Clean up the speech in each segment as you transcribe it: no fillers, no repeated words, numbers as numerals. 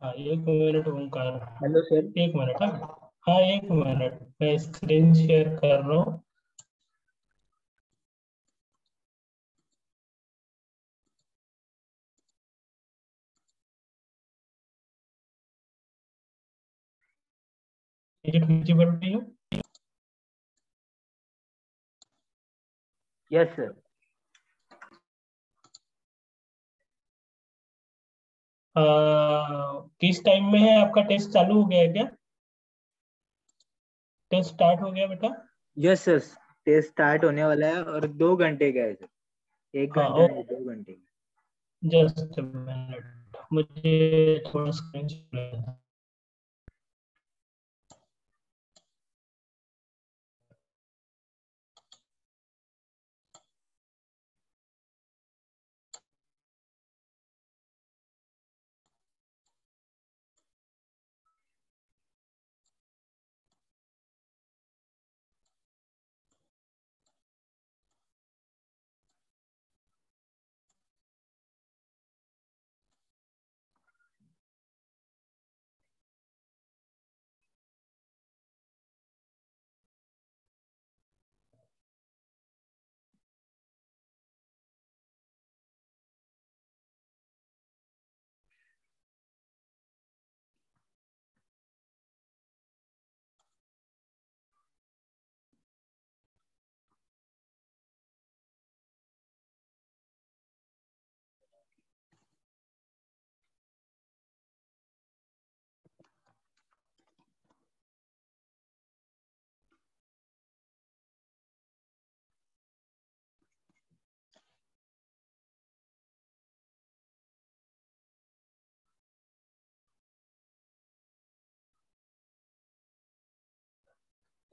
हाँ 1 minute Omkar. Hello sir. 1 minute. हाँ 1 minute, मैं स्क्रीन शेयर कर रहा हूँ। Is it visible to you? Yes sir. किस टाइम में है आपका टेस्ट? चालू हो गया है क्या? टेस्ट स्टार्ट हो गया बेटा? यस सर, टेस्ट स्टार्ट होने वाला है और 2 घंटे का है सर। 1 घंटा हाँ, नहीं, 2 घंटे। जस्ट मिनट, मुझे थोड़ा screen share.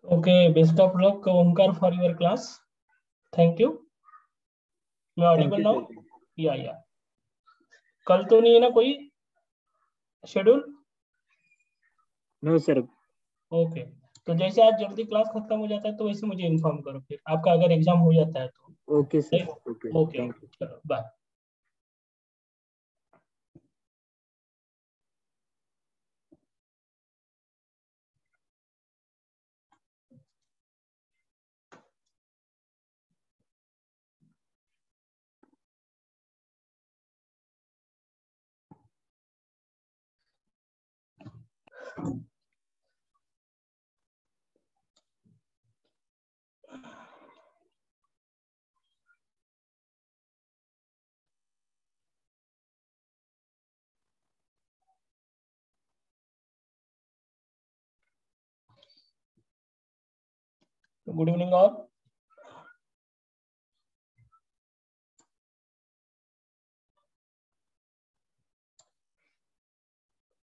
Okay, best of luck Omkar for your class. Thank you. मैं thank audible you now? Sir. या कल तो नहीं है ना कोई शेड्यूल? No sir. ओके, तो जैसे आज जल्दी क्लास खत्म हो जाता है तो वैसे मुझे इन्फॉर्म करो, फिर आपका अगर एग्जाम हो जाता है तो। Okay sir. Right. Okay, okay thank okay, you. चलो bye. Good evening all.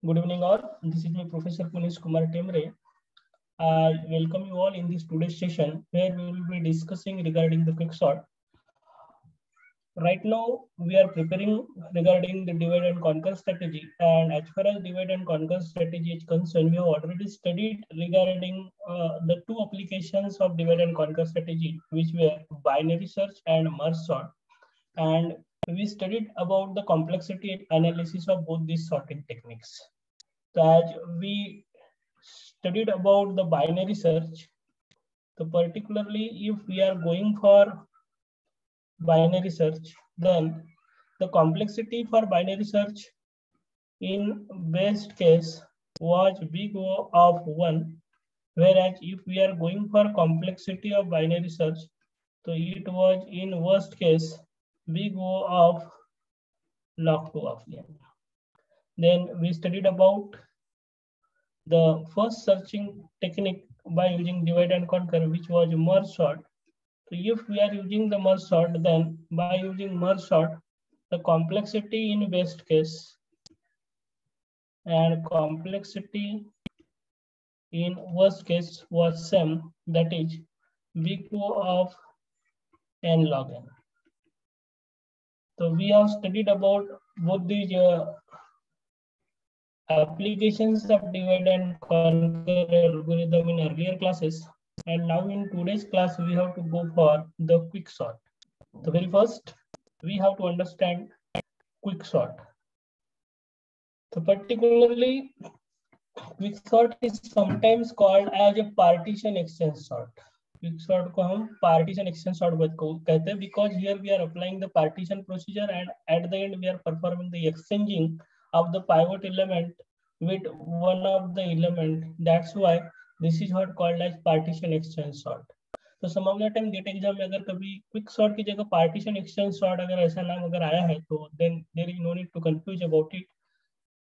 Good evening all. This is my Professor Punesh Kumar Temre. I welcome you all in this today's session where we will be discussing regarding the quicksort. Right now we are preparing regarding the divide and conquer strategy, and as far as divide and conquer strategy is concerned, we have already studied regarding the two applications of divide and conquer strategy, which were binary search and merge sort, and we studied about the complexity analysis of both these sorting techniques. So as we studied about the binary search, so particularly if we are going for binary search, then the complexity for binary search in best case was big O of 1, whereas if we are going for complexity of binary search, so it was in worst case big O of log 2 of n. Then we studied about the first searching technique by using divide and conquer, which was merge sort. So if we are using the merge sort, then by using merge sort, the complexity in best case and complexity in worst case was same, that is big O of n log n. So we have studied about both these applications of divide and conquer algorithm in earlier classes, and now in today's class we have to go for the quick sort. The very first we have to understand quick sort. So particularly quicksort is sometimes called as a partition extension sort. Quicksort को हम partition extension sort कहते हैं because here we are applying the partition procedure and at the end we are performing the exchanging of the pivot element with one of the element. That's why this is what called as partition extension sort. तो some of the time GATE exam में अगर कभी quick sort की जगह partition exchange sort अगर ऐसा नाम अगर आया है तो then there is no need to confuse about it.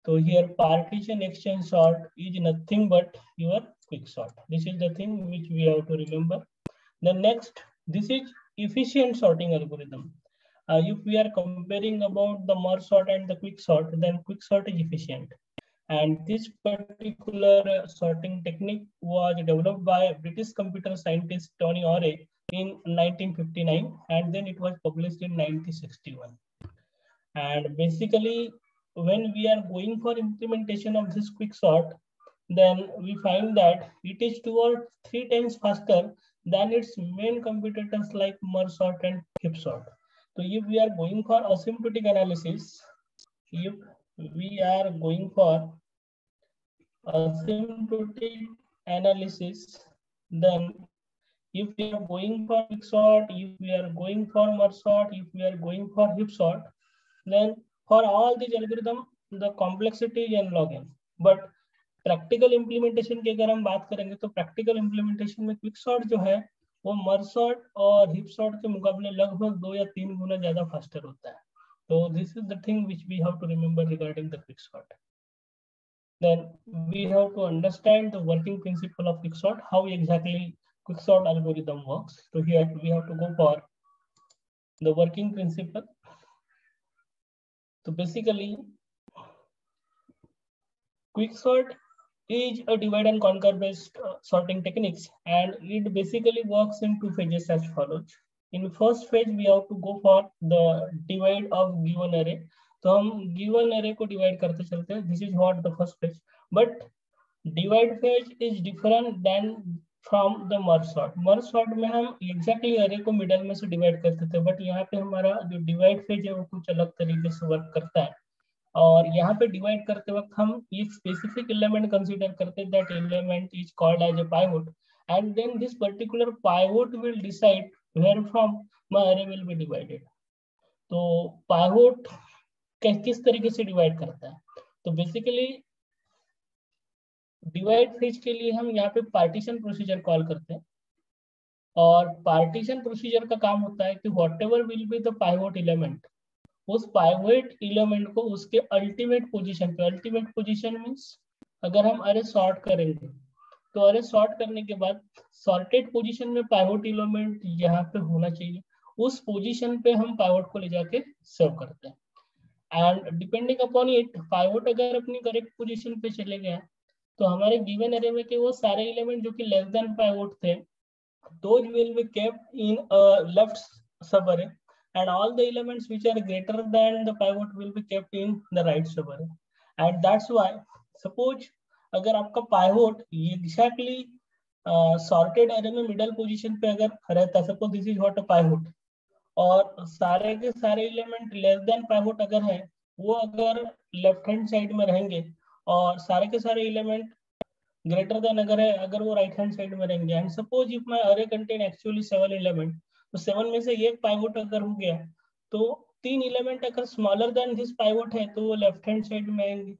So here partition exchange sort is nothing but your quick sort. This is the thing which we have to remember. The next, this is efficient sorting algorithm. If we are comparing about the merge sort and the quick sort, then quick sort is efficient. And this particular sorting technique was developed by British computer scientist Tony Hoare in 1959, and then it was published in 1961. And basically, when we are going for implementation of this quick sort, then we find that it is 2 or 3 times faster than its main competitors like merge sort and heap sort. So if we are going for asymptotic analysis, if we are going for asymptotic analysis, then if we are going for quick sort, if we are going for merge sort, if we are going for heap sort, then for all these algorithm the complexity is n log n. But practical implementation की अगर हम बात करेंगे तो practical implementation में quick sort जो है वो मर्ज सॉर्ट और हिप सॉर्ट के मुकाबले लगभग 2 या 3 गुना ज्यादा फास्टर होता है. तो this is the thing which we have to remember regarding the quick sort. Then we have to understand the working principle of quick sort, how exactly quick sort algorithm works. So here we have to go for the working principle. So basically quick sort is a divide and conquer based sorting techniques, and it basically works in 2 phases as follows. In first phase we have to go for the divide of given array. तो हम given array को divide करते चलते हैं. This is what the first phase. But divide phase is different than from the merge sort. Merge sort में हम exactly array को middle में से divide करते थे, but यहाँ पे हमारा जो divide phase है वो कुछ अलग तरीके से वर्क करता है. और यहाँ पे डिवाइड करते वक्त हम एक स्पेसिफिक एलिमेंट कंसीडर करते हैं. That element is called as a pivot, and then this particular pivot will decide where from my array will be divided. तो पाइवोट किस तरीके से डिवाइड करता है? तो बेसिकली डिवाइड फेज के लिए हम यहाँ पे पार्टीशन प्रोसीजर कॉल करते हैं, और पार्टीशन प्रोसीजर का काम होता है कि whatever will be the pivot element, उस पाइवोट एलिमेंट को उसके अल्टीमेट पोजीशन पे, अल्टीमेट पोजीशन मींस अगर हम अरे सॉर्ट करेंगे तो अरे सॉर्ट करने के बाद सॉर्टेड पोजीशन में पाइवोट एलिमेंट यहाँ पे होना चाहिए, उस पोजीशन पे हम पाइवोट को ले जाके सर्व करते हैं. And depending upon it, pivot अगर अपनी करेक्ट पोजीशन पे चले गए तो हमारे गिवन अरे में के वो सारे एलिमेंट जो कि लेस देन पाइवोट थे, those will be kept in a left subarray, and all the elements which are greater than the pivot will be kept in the right subarray. And that's why suppose अगर आपका pivot exactly sorted अरे में middle position पे अगर रहता है, suppose this is what a pivot, और सारे के सारे एलिमेंट लेस देन पाइवोट अगर है वो अगर लेफ्ट हैंड साइड में रहेंगे, और सारे के सारे एलिमेंट ग्रेटर देन अगर है, अगर वो राइट हैंड साइड में रहेंगे. एंड सपोज इफ माय अरे कंटेन एक्चुअली 7 एलिमेंट, तो 7 में से एक पाइवोट अगर हो गया तो 3 एलिमेंट अगर स्मॉलर देन दिस पाइवोट है तो वो लेफ्ट हैंड साइड में आएंगे,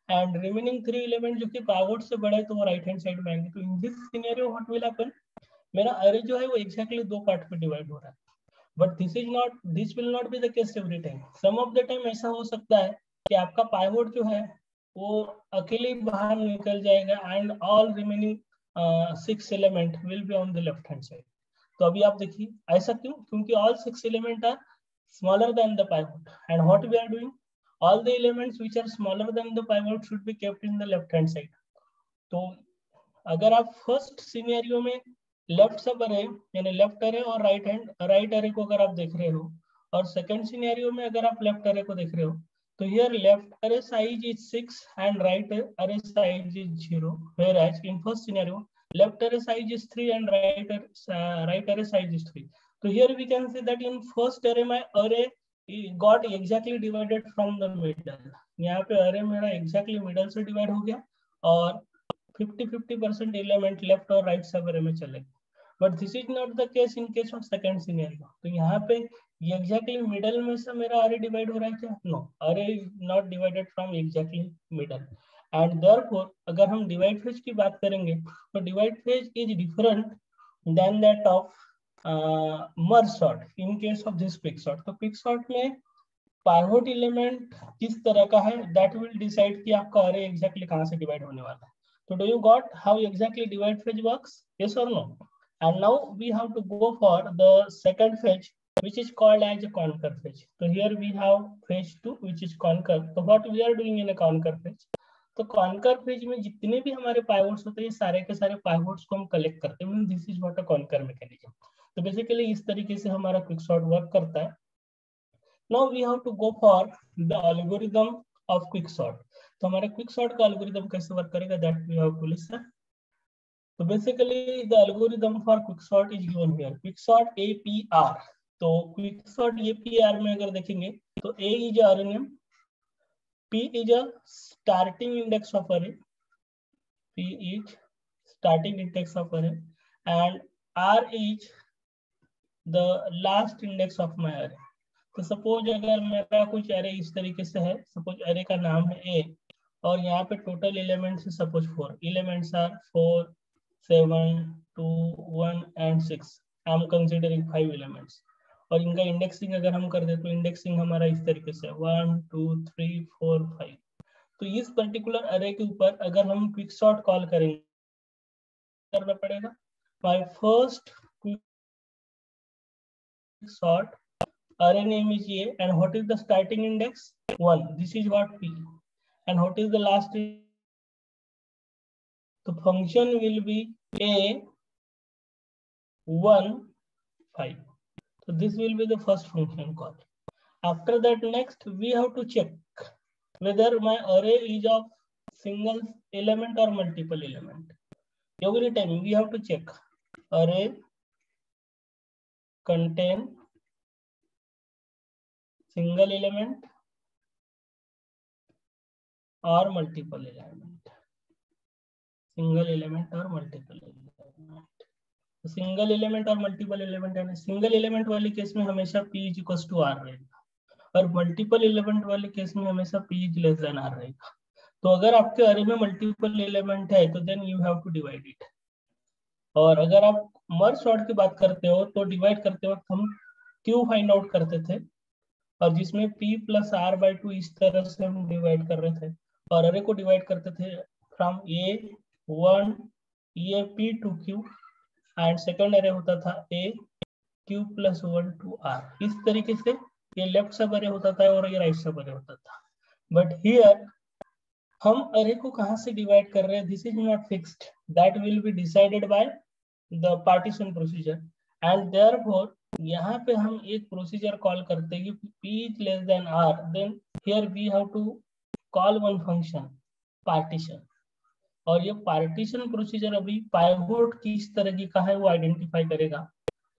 एंड रिमेनिंग 3 एलिमेंट जो कि पाइवोट से बड़ा है तो वो राइट हैंड साइड में आएंगे. तो in this scenario what will happen, मेरा अरे जो है वो एक्जैक्टली 2 पार्ट में डिवाइड हो रहा है. But this will not be the case every time. Some of the time ऐसा हो सकता है कि आपका पाइवोट जो है वो अकेले बाहर निकल जाएगा, and all remaining 6 element will be on the left hand side. तो अभी आप देखिए ऐसा क्यों? क्योंकि all 6 element are smaller than the pivot, and what we are doing, all the elements which are smaller than the pivot should be kept in the left hand side. तो अगर आप फर्स्ट सिनेरियो में left sub अरे यानी left अरे और right अरे को अगर आप देख रहे हो, और सेकंड सिनेरियो में अगर आप लेफ्ट अरे को देख रहे हो, so here left array size is 6 and right array size is 0, whereas in first scenario left array size is 3 and right array size is 3. So here we can say that in first array my array got exactly divided from the middle. यहाँ पे अरे मेरा exactly middle से divide हो गया और 50-50% element left और right sub अरे में चले गए। But this is not the case in case of second scenario. तो यहाँ पे ये एग्जैक्टली मिडल में से मेरा अरे डिवाइड हो रहा है क्या? No, array is not divided from exactly middle. And therefore अगर हम डिवाइड फेज की बात करेंगे तो divide phase is different than that of merge sort in case of this quicksort. तो क्विकसॉर्ट में पाइवोट एलिमेंट किस तरह का है दैट विल डिसाइड कि आपका अरे एग्जैक्टली कहां से डिवाइड होने वाला है। तो do you got how exactly divide phase works? Yes और no? And now we have to go for the second phase, which is called as a conquer phase. So here we have phase 2, which is conquer. So what we are doing in a conquer phase? तो conquer phase में जितने भी हमारे pivots होते हैं, सारे के सारे pivots को हम collect करते हैं। This is what a conquer mechanism. तो basically इस तरीके से हमारा quicksort work करता है। Now we have to go for the algorithm of quicksort. तो हमारे quicksort का algorithm कैसे work करेगा? That we have to listen. So basically the algorithm for quicksort is given here. Quicksort APR. तो quicksort APR में अगर देखेंगे तो A is a array name, P is a starting index of array, P is starting index of array, and R is the last index of my array. तो suppose अगर मेरा कुछ अरे इस तरीके से है, सपोज अरे का नाम है A और यहाँ पे टोटल एलिमेंट्स है suppose 4 elements are 4 7 2 1 and 6. I am considering 5 elements और इनका इंडेक्सिंग अगर हम कर दे तो इंडेक्सिंग हमारा इस तरीके से 1 2 3 4 5। तो इस पर्टिकुलर अरे के ऊपर अगर हम क्विकसॉर्ट कॉल करेंगे करना पड़ेगा my first quicksort array name is A and what is the starting index? 1. This is what P. And what is the last? The function will be A 1 5. So this will be the first function call. After that, next we have to check whether my array is of single element or multiple element. Every time we have to check array contain single element or multiple element. Single element or multiple element. Single element और multiple element है। Single element वाले case में हमेशा P is equal to R रहेगा और multiple element वाले case में हमेशा P is less then R रहेगा। तो अगर आपके अरे में मल्टीपल एलिमेंट है तो then you have to divide it. और अगर आप मर्ज सॉर्ट की बात करते हो तो डिवाइड करते वक्त हम Q फाइंड आउट करते थे और जिसमें P प्लस R/2 इस तरह से हम डिवाइड कर रहे थे और अरे को डिवाइड करते थे from A1 P to Q and second अरे होता था A Q plus 1 to R। इस तरीके से ये लेफ्ट सब अरे होता था और ये राइट सब अरे होता था। बट हियर हम अरे को कहां से डिवाइड कर रहे हैं this is not fixed, that will be decided by the partition procedure and therefore यहाँ पे हम एक प्रोसीजर कॉल करते हैं कि P is less than R, then here we have to call one function partition। और ये पार्टीशन प्रोसीजर अभी पाइवोट किस तरह की का है वो आइडेंटिफाई करेगा।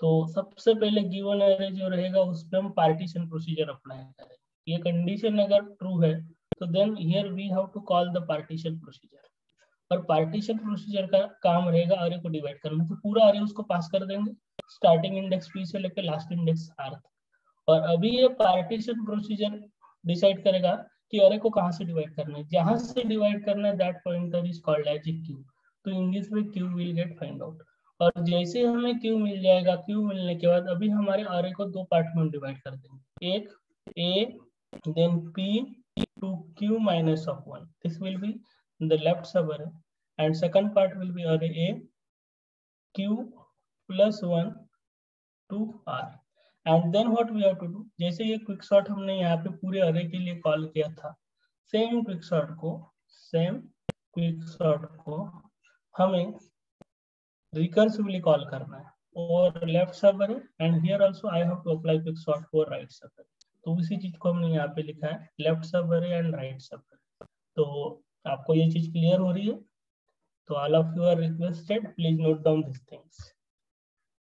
तो सबसे पहले गिवन अरे जो रहेगा उस पर हम पार्टीशन प्रोसीजर अप्लाई करेंगे। ये कंडीशन अगर ट्रू है तो then here we have to call the partition procedure. और पार्टीशन प्रोसीजर का काम रहेगा अरे को डिवाइड करना। तो पूरा अरे उसको पास कर देंगे स्टार्टिंग इंडेक्स P से लेकर लास्ट इंडेक्स R। और अभी ये पार्टीशन प्रोसीजर डिसाइड करेगा कि अरे को कहां से डिवाइड करना है। जहां से डिवाइड करना है that pointer is called as q. तो in this way q will get find out. और जैसे हमें क्यू मिल जाएगा, क्यू मिलने के बाद अभी हमारे अरे को दो पार्ट में डिवाइड कर देंगे, एक A then P to Q minus of 1। This will be the left sub array and second part will be array A Q plus 1 to R। And then what we have to do, जैसे ये quicksort हमने यहाँ पे पूरे अरे के लिए call किया था, सेम क्विकसॉर्ट को हमें रिकर्सिवली कॉल करना है और left sub array and here also I have to apply quicksort for right sub array. तो उसी चीज को हमने यहाँ पे लिखा है left sub array and right sub array. तो आपको ये चीज क्लियर हो रही है? तो all of you are requested please note down this things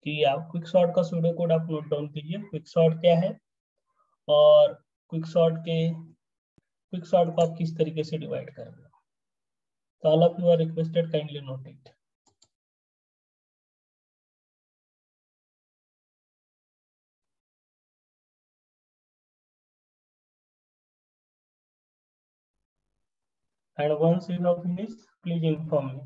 कि आप क्विकसॉर्ट का सूडो कोड आप नोट डाउन कीजिए। क्विकसॉर्ट क्या है और क्विकसॉर्ट के क्विक सॉर्ट को आप किस तरीके से डिवाइड कर रहे हो। तो all of you are requested kindly note it. And once you have finished, please inform me.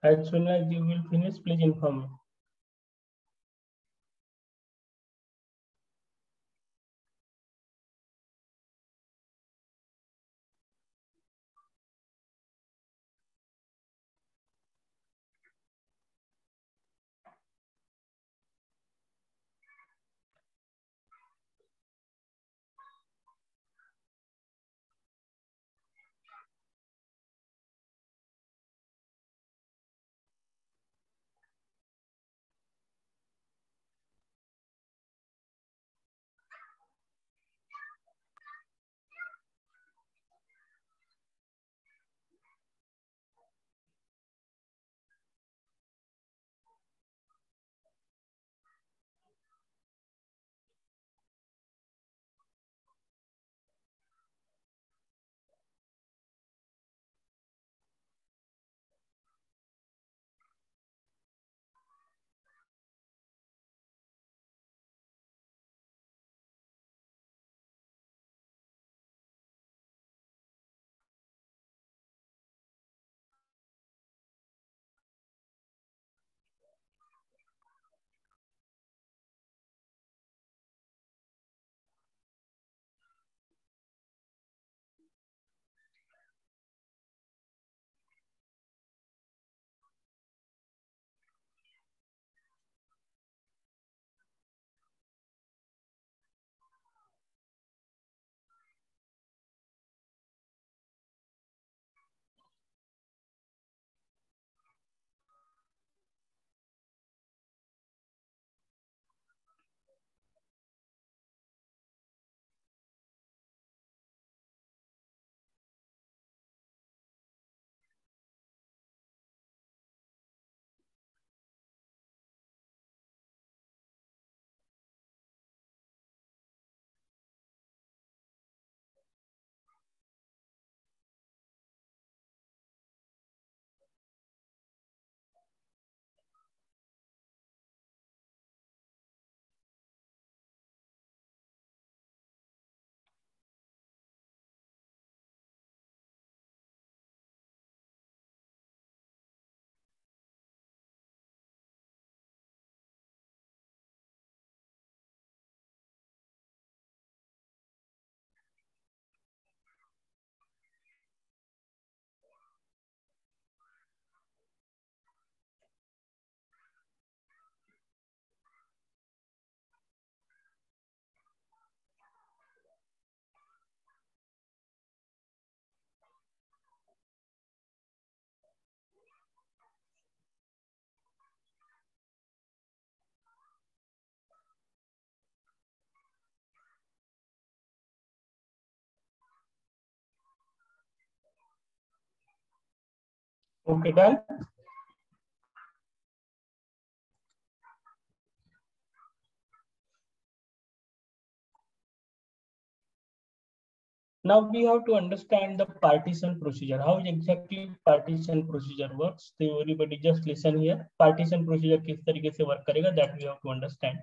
As soon as you will finish, please inform me. Okay, done. Now we have to understand the partition procedure. How exactly partition procedure works? So everybody just listen here. Partition procedure किस तरीके से work करेगा, that we have to understand.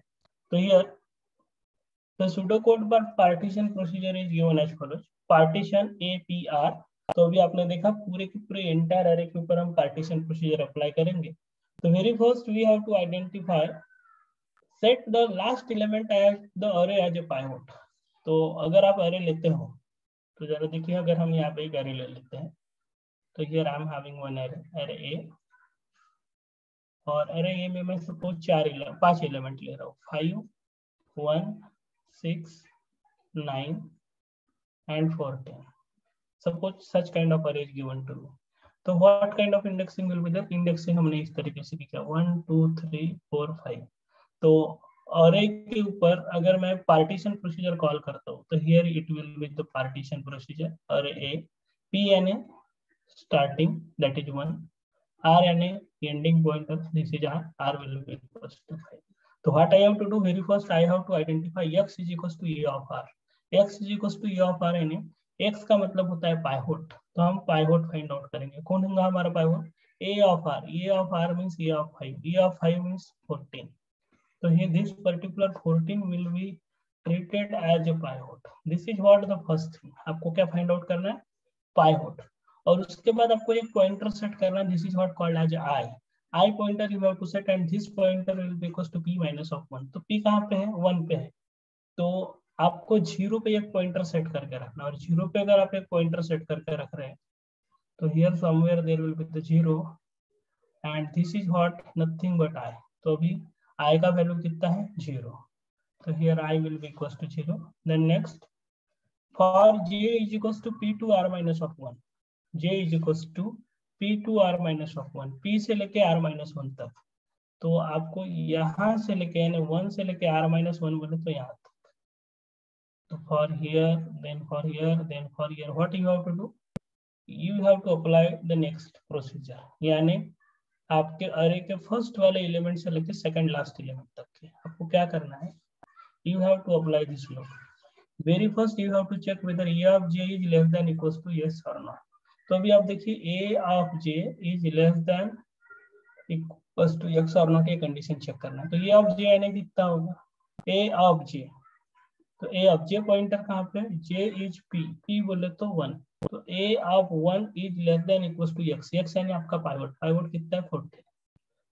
So here the pseudocode for partition procedure is given as follows: partition APR तो अभी आपने देखा पूरे के पूरे एंटायर अरे के ऊपर हम पार्टीशन प्रोसीजर अप्लाई करेंगे। तो very first we have to identify set the last element as the array as a pivot. तो अगर आप अरे लेते हो तो जरा देखिए, अगर हम यहाँ पे एक अरे ले लेते हैं तो here I am having one अरे ए, और अरे ए में मैं सपोज 5 एलिमेंट ले रहा हूँ, 5, 1, 6, 9 and 14. Suppose such kind of array is given to me. तो what kind of indexing will be there? Indexing हमने इस तरीके से किया 1, 2, 3, 4, 5। तो array के ऊपर अगर मैं partition procedure कॉल करता हूँ तो here it will be the partition procedure array A, P यानी starting that is 1, R यानी ending pointer this is R will be equals to 5। तो what I have to do, very first I have to identify x is equals to A of R। x is equals to A of R यानी x का मतलब होता है pivot, तो हम pivot find out करेंगे। कौन होगा हमारा pivot? A of R। A of R means A of 5, A of 5 means 14। तो here this particular 14 will be treated as a pivot। This is what the first thing आपको क्या find out करना है? Pivot. और उसके बाद आपको एक पॉइंटर सेट करना है, this is what called as I pointer you have to set and this pointer will be equals to p minus of 1। तो p कहाँ पे है? 1 पे है। तो आपको 0 पे एक पॉइंटर सेट करके रखना, और 0 पे अगर आप एक पॉइंटर सेट करके रख रहे हैं तो here somewhere there will be the 0 and this is what nothing but i। तो अभी i का वैल्यू कितना है? 0। तो here i will be equals to 0। Then next for j is equals to p to r minus of 1, j is equals to p to r minus of 1, p से लेके r minus 1 तक। तो आपको यहाँ से लेके यानी 1 से लेके r माइनस 1 बोले तो यहाँ तक। तो for here then for here then for here what you have to do, you have to apply the next procedure, यानी आपके अरे के फर्स्ट वाले एलिमेंट से लेके सेकंड लास्ट एलिमेंट तक के आपको क्या करना है? You have to apply this law. Very first you have to check whether a of J is less than equals to x और नॉट। तो अभी आप देखिए a of J is less than equals to x और not, ये condition check करना है। तो ए ऑफ जे यानी कितना होगा? ए ऑफ जे, तो ए ऑफ जे पॉइंटर कहाँ पे है? जे इज पी, पी बोले तो 1। तो a of 1 is less than equals to x, x यानी आपका पाइवोट, पाइवोट कितना है? 40।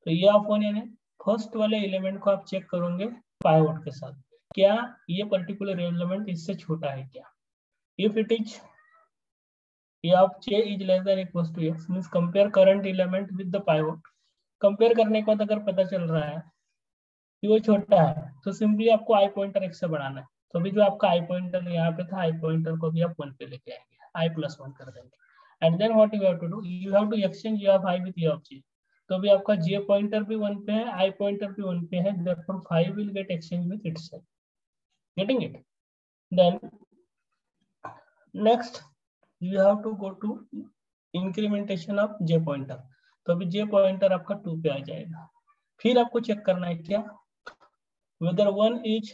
तो ए ऑफ 1 यानी फर्स्ट वाले एलिमेंट को आप चेक करोगे पाइवोट के साथ, क्या ये पर्टिकुलर एलिमेंट इससे छोटा है क्या? If it is A of J is less than equals to X means compare current element with the pivot. Compare करने के बाद अगर पता चल रहा है कि वो छोटा है तो सिंपली आपको आई पॉइंटर एक्स से बढ़ाना है। तो अभी जो आपका आई पॉइंटर यहाँ पे था, आई पॉइंटर को भी आप 1 पे लेके आएंगे, आई प्लस 1 कर देंगे। And then what you have to do, you have to exchange A of I with A of j. तो अभी आपका जे पॉइंटर भी 1 पे है, आई पॉइंटर भी 1 पे है, therefore 5 will get exchange with itself. Getting it? Then next you have to go to incrementation of j pointer. तो अभी जे पॉइंटर आपका 2 पे आ जाएगा। फिर आपको चेक करना है क्या? whether 1 is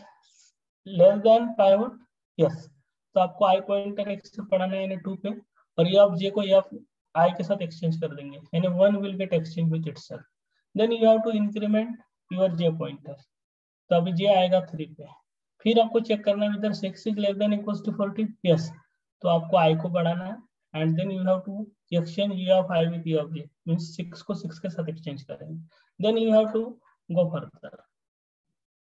less than pivot, yes। तो आपको आई पॉइंटर एक्स से पढ़ाना है यानी 2 पे, और ये ऑफ जे को ये आई के साथ एक्सचेंज कर देंगे यानी 1 will get exchange with itself. Then you have to increment your J pointer. तो अभी जे आएगा 3 पे। फिर आपको चेक करना है whether 6 is less than equals to 40, yes। तो आपको आई को बढ़ाना है and then you have to exchange A of I with A of J, means 6 को 6 के साथ एक्सचेंज करेंगे। Then you have to go further.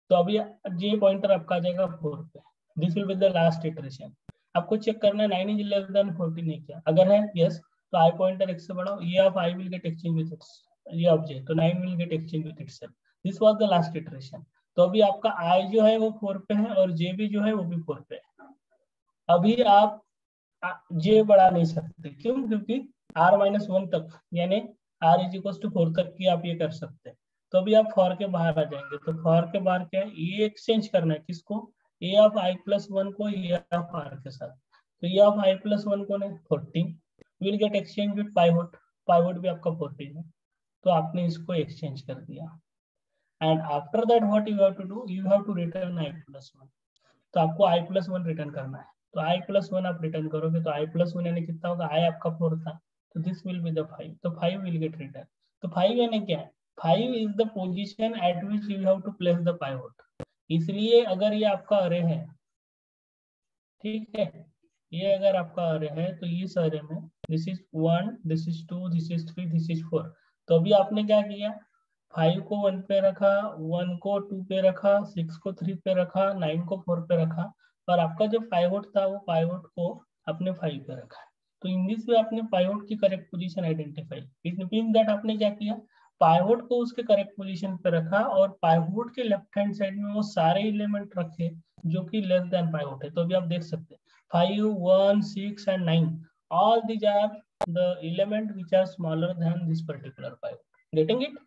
तो अभी जे पॉइंटर आपका आ जाएगा 4 पे। This will be the last iteration. आपको चेक करना है 9 इज लेस देन 14 है क्या? अगर है यस तो आई पॉइंटर एक्स से बढ़ाओ, ये of I will get exchange with its, ये ऑफ जे, तो 9 will get exchange with itself. This was the last iteration. तो अभी आपका आई जो है वो 4 पे है और जे भी जो है वो भी 4 पे है। अभी आप जे बढ़ा नहीं सकते, क्यों? क्योंकि r माइनस 1 तक यानी r इज इक्वल टू 4 तक की आप ये कर सकते हैं। तो अभी आप फॉर के बाहर आ जाएंगे। तो फॉर के बाहर क्या है? ये एक्सचेंज करना है किसको? ए ऑफ आई प्लस 1 को ए ऑफ आर के साथ। तो ए ऑफ आई प्लस 1 को ने 14 will get exchange with pivot, pivot भी आपका 14 है, तो आपने इसको एक्सचेंज कर दिया। And after that what you have to do, you have to return I plus 1। तो आपको आई प्लस 1 रिटर्न करना है। तो आई प्लस 1 आप रिटर्न करोगे तो आई प्लस 1 यानी कितना होगा? आई आपका 4 था, तो दिस विल बी द 5, तो 5 विल गेट रिटर्न। तो 5 यानी क्या है? 5 is the position at which you have to place the pivot। इसलिए अगर ये आपका अरे है, ठीक है, ये अगर आपका अरे है तो इस अरे में this is 1, this is 2, this is 3, this is 4। तो अभी आपने क्या किया, 5 को 1 पे रखा, 1 को 2 पे रखा, 6 को 3 पे रखा, 9 को 4 पे रखा, और आपका जो पाइवोट था वो पाइवोट को आपने 5 पे रखा है। तो इन दिस वे आपने पाइवोट की correct position identify. It mean that आपने क्या किया, पाइवोट को उसके करेक्ट पोजीशन पे रखा और पाइवोट के लेफ्ट हैंड साइड में वो सारे एलिमेंट रखे जो कि लेस देन पाइवोट है। तो अभी आप देख सकते हैं 5, 1, 6 and 9, all these are the element which are smaller than this particular pivot. Getting it?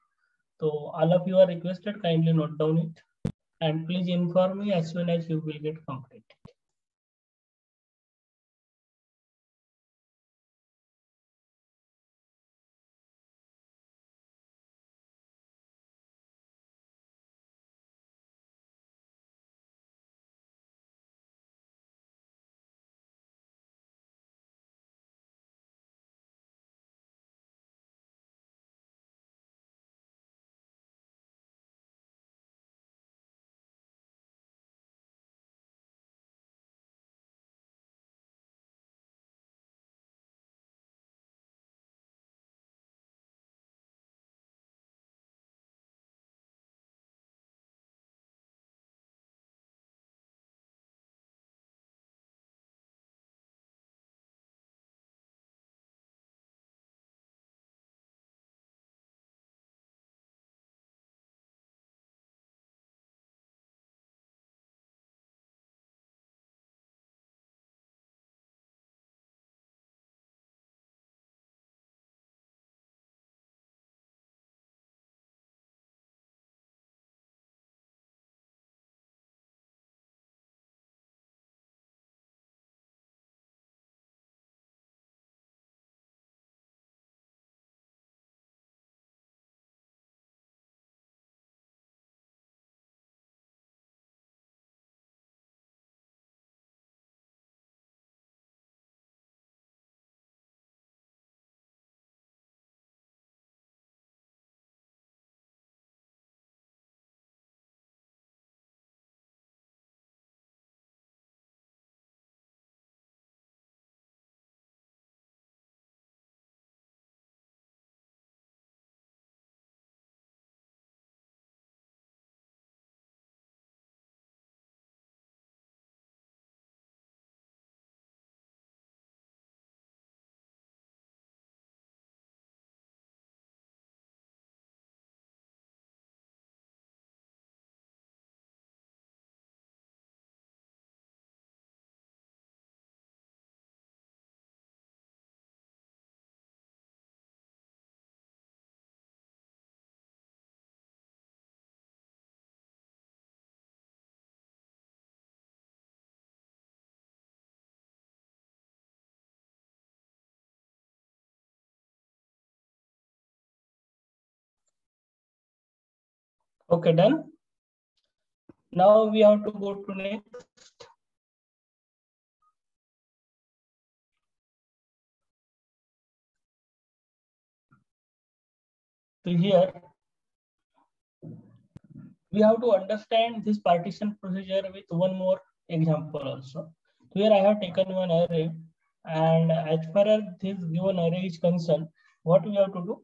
So all of you are requested kindly note down it and please inform me as soon as you will get complete. Okay, done. Now we have to go to next. So here we have to understand this partition procedure with one more example also. So here I have taken one array, and as far as this given array is concerned, what we have to do?